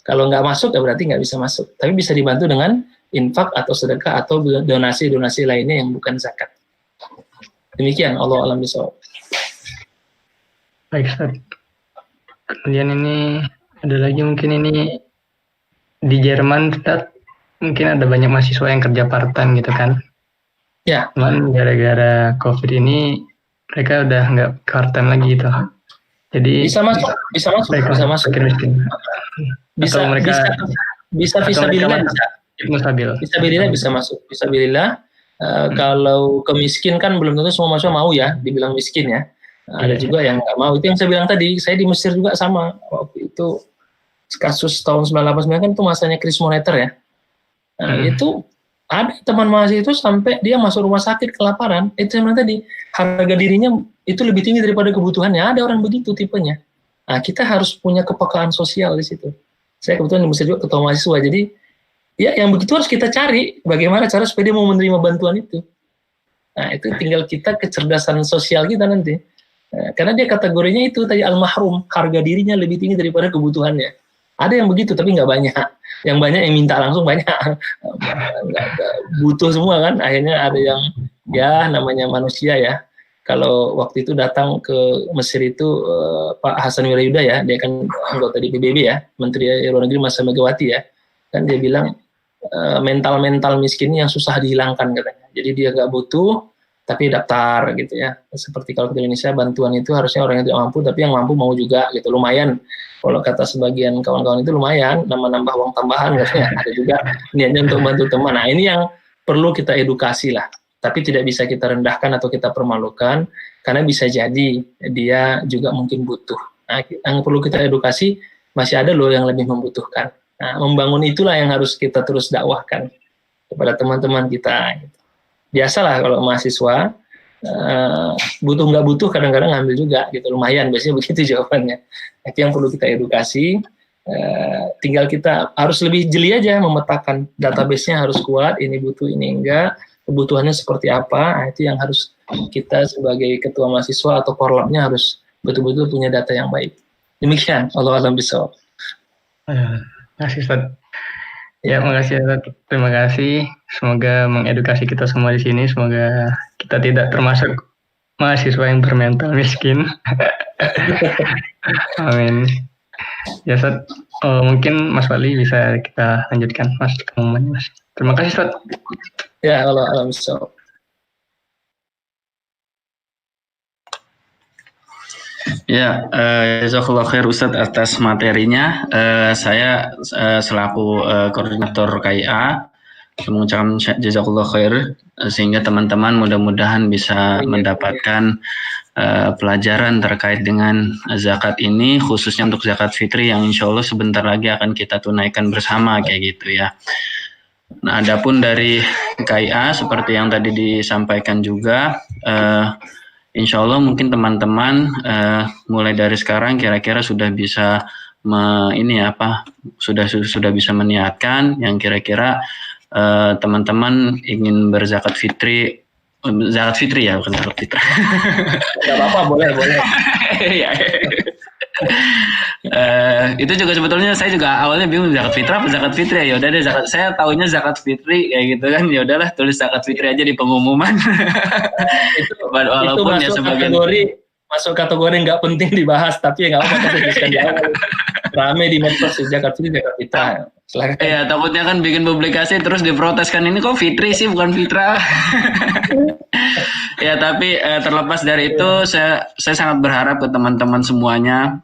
Kalau nggak masuk, ya berarti nggak bisa masuk. Tapi bisa dibantu dengan infak atau sedekah atau donasi-donasi lainnya yang bukan zakat. Demikian, Allah a'lam bishawab. Baik, Ustaz. Kemudian ini ada lagi mungkin ini di Jerman, Ustaz, mungkin ada banyak mahasiswa yang kerja part-time gitu kan. Ya. Cuman gara-gara COVID ini mereka udah nggak part-time lagi gitu. Jadi bisa masuk. Bisa fisabilillah bisa masuk. Fisabilillah. Kalau ke miskin kan belum tentu semua mahasiswa mau ya dibilang miskin ya. Ada juga yang nggak mau. Itu yang saya bilang tadi. Saya di Mesir juga sama. Waktu itu kasus tahun 1989 kan itu masanya krisis moneter ya. Itu ada teman mahasiswa itu sampai dia masuk rumah sakit kelaparan. Itu yang tadi harga dirinya itu lebih tinggi daripada kebutuhannya. Ada orang begitu tipenya. Nah, kita harus punya kepekaan sosial di situ. Saya kebetulan bisa juga ketua mahasiswa. Jadi ya yang begitu harus kita cari bagaimana cara supaya dia mau menerima bantuan itu. Nah, itu tinggal kita kecerdasan sosial kita nanti. Karena dia kategorinya itu tadi al-mahrum, harga dirinya lebih tinggi daripada kebutuhannya. Ada yang begitu tapi nggak banyak. Yang banyak yang minta langsung banyak. Nggak butuh semua kan. Akhirnya ada yang ya namanya manusia ya. Kalau waktu itu datang ke Mesir itu Pak Hasan Wirayuda ya, dia kan anggota di PBB ya, Menteri Luar Negeri Masa Megawati ya. Kan dia bilang mental miskin yang susah dihilangkan katanya. Jadi dia nggak butuh tapi daftar gitu ya. Seperti kalau di Indonesia bantuan itu harusnya orang yang tidak mampu tapi yang mampu mau juga gitu. Lumayan. Kalau kata sebagian kawan-kawan itu lumayan, nambah uang tambahan katanya. Ada juga niatnya untuk bantu teman. Nah, ini yang perlu kita edukasi lah. Tapi tidak bisa kita rendahkan atau kita permalukan karena bisa jadi dia juga mungkin butuh. Nah, yang perlu kita edukasi masih ada loh yang lebih membutuhkan. Nah, membangun itulah yang harus kita terus dakwahkan kepada teman-teman kita. Biasalah kalau mahasiswa butuh nggak butuh kadang-kadang ngambil juga gitu, lumayan biasanya begitu jawabannya. Itu yang perlu kita edukasi. Tinggal kita harus lebih jeli aja memetakan database-nya harus kuat, ini butuh ini enggak, kebutuhannya seperti apa. Nah, itu yang harus kita sebagai ketua mahasiswa atau korlapnya harus betul-betul punya data yang baik. Demikian, Allah a'lam bishawab. Makasih Ustaz. Ya, makasih Ustaz. Terima kasih. Semoga mengedukasi kita semua di sini. Semoga kita tidak termasuk mahasiswa yang bermental miskin. Amin. Ya Ustaz, mungkin Mas Wali bisa kita lanjutkan Mas pengumumannya Mas. Terima kasih Ustaz. Ya, Allah a'lam bishawab. Ya, jazakallah khair Ustadz atas materinya. Saya selaku koordinator KIA mengucapkan jazakallah khair sehingga teman-teman mudah-mudahan bisa mendapatkan pelajaran terkait dengan zakat ini, khususnya untuk zakat fitri yang insya Allah sebentar lagi akan kita tunaikan bersama kayak gitu ya. Nah, adapun dari KIA seperti yang tadi disampaikan juga, insya Allah mungkin teman-teman mulai dari sekarang kira-kira sudah bisa sudah bisa meniatkan yang kira-kira teman-teman ingin berzakat fitri ya, bukan zakat fitrah. Tidak apa-apa, boleh. Itu juga sebetulnya saya juga awalnya bingung zakat fitrah apa zakat fitri ya. Udah deh zakat, saya taunya zakat fitri kayak gitu kan. Ya udahlah tulis zakat fitri aja di pengumuman. Walaupun itu ya sebagian masuk kategori nggak penting dibahas, tapi ya nggak apa-apa tuliskan di awal. Rame di medsos zakat fitri zakat fitrah. Silakan. Iya, takutnya kan bikin publikasi terus diprotes kan, ini kok Fitri sih bukan Fitra. Ya, tapi terlepas dari itu saya sangat berharap ke teman-teman semuanya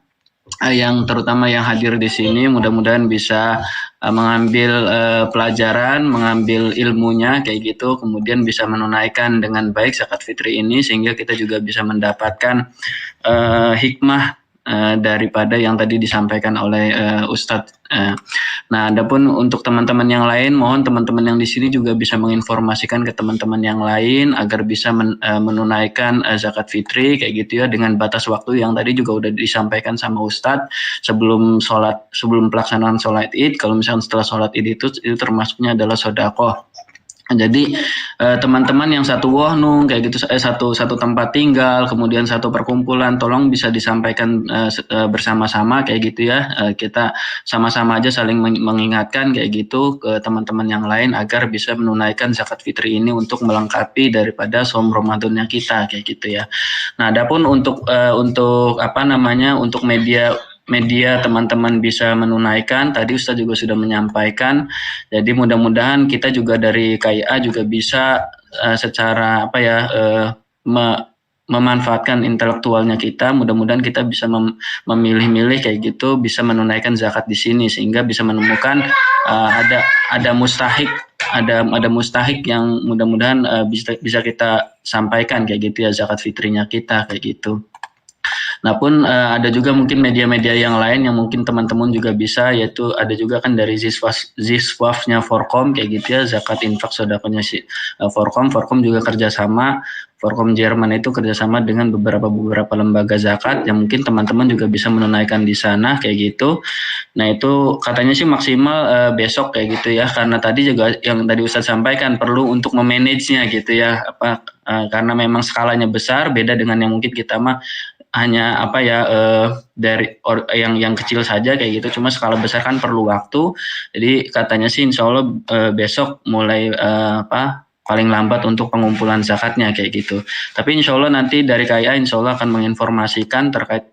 yang terutama yang hadir di sini mudah-mudahan bisa mengambil pelajaran, mengambil ilmunya kayak gitu, kemudian bisa menunaikan dengan baik zakat fitri ini sehingga kita juga bisa mendapatkan hikmah daripada yang tadi disampaikan oleh Ustadz. Nah, adapun untuk teman-teman yang lain, mohon teman-teman yang di sini juga bisa menginformasikan ke teman-teman yang lain agar bisa menunaikan zakat fitri kayak gitu ya, dengan batas waktu yang tadi juga udah disampaikan sama Ustadz sebelum pelaksanaan sholat Id. Kalau misalnya setelah sholat Id itu termasuknya adalah sodaqoh. Jadi teman-teman yang satu wohnung kayak gitu, satu tempat tinggal, kemudian satu perkumpulan, tolong bisa disampaikan bersama-sama kayak gitu ya. Kita sama-sama aja saling mengingatkan kayak gitu ke teman-teman yang lain agar bisa menunaikan zakat fitri ini untuk melengkapi daripada shaum Ramadannya kita kayak gitu ya. Nah, adapun untuk untuk media teman-teman bisa menunaikan, tadi Ustadz juga sudah menyampaikan. Jadi mudah-mudahan kita juga dari KIA juga bisa secara memanfaatkan intelektualnya kita. Mudah-mudahan kita bisa memilih-milih kayak gitu, bisa menunaikan zakat di sini sehingga bisa menemukan ada mustahik yang mudah-mudahan bisa kita sampaikan kayak gitu ya, zakat fitrinya kita kayak gitu. Nah pun ada juga mungkin media-media yang lain yang mungkin teman-teman juga bisa, yaitu ada juga kan dari Ziswaf-nya Forkom kayak gitu ya, zakat infak sodakonya Forkom juga kerjasama, Forkom Jerman itu kerjasama dengan beberapa lembaga zakat yang mungkin teman-teman juga bisa menunaikan di sana kayak gitu. Nah itu katanya sih maksimal besok kayak gitu ya, karena tadi juga yang tadi Ustadz sampaikan perlu untuk memanagenya gitu ya, karena memang skalanya besar, beda dengan yang mungkin kita mah hanya dari yang kecil saja kayak gitu, cuma skala besar kan perlu waktu. Jadi katanya sih insya Allah besok mulai paling lambat untuk pengumpulan zakatnya kayak gitu. Tapi insya Allah nanti dari KIA insya Allah akan menginformasikan terkait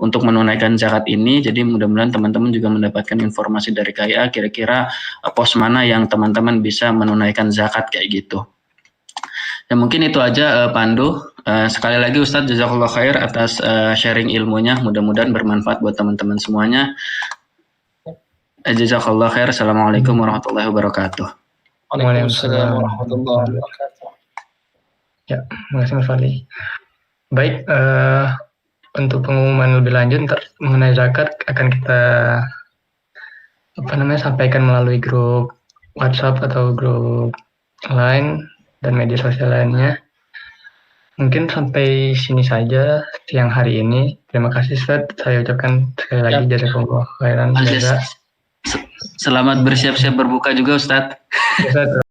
untuk menunaikan zakat ini. Jadi mudah-mudahan teman-teman juga mendapatkan informasi dari KIA kira-kira pos mana yang teman-teman bisa menunaikan zakat kayak gitu. Ya mungkin itu aja Pandu. Sekali lagi Ustadz jazakallah khair atas sharing ilmunya, mudah-mudahan bermanfaat buat teman-teman semuanya. Jazakallah khair. Assalamualaikum warahmatullahi wabarakatuh. Waalaikumsalam warahmatullahi wabarakatuh. Ya, terima kasih Mas Fadli. Baik, untuk pengumuman lebih lanjut mengenai zakat akan kita sampaikan melalui grup WhatsApp atau grup Line dan media sosial lainnya. Mungkin sampai sini saja siang hari ini. Terima kasih Ustaz. Saya ucapkan sekali lagi jazakallah khairan. Selamat bersiap-siap berbuka juga Ustadz.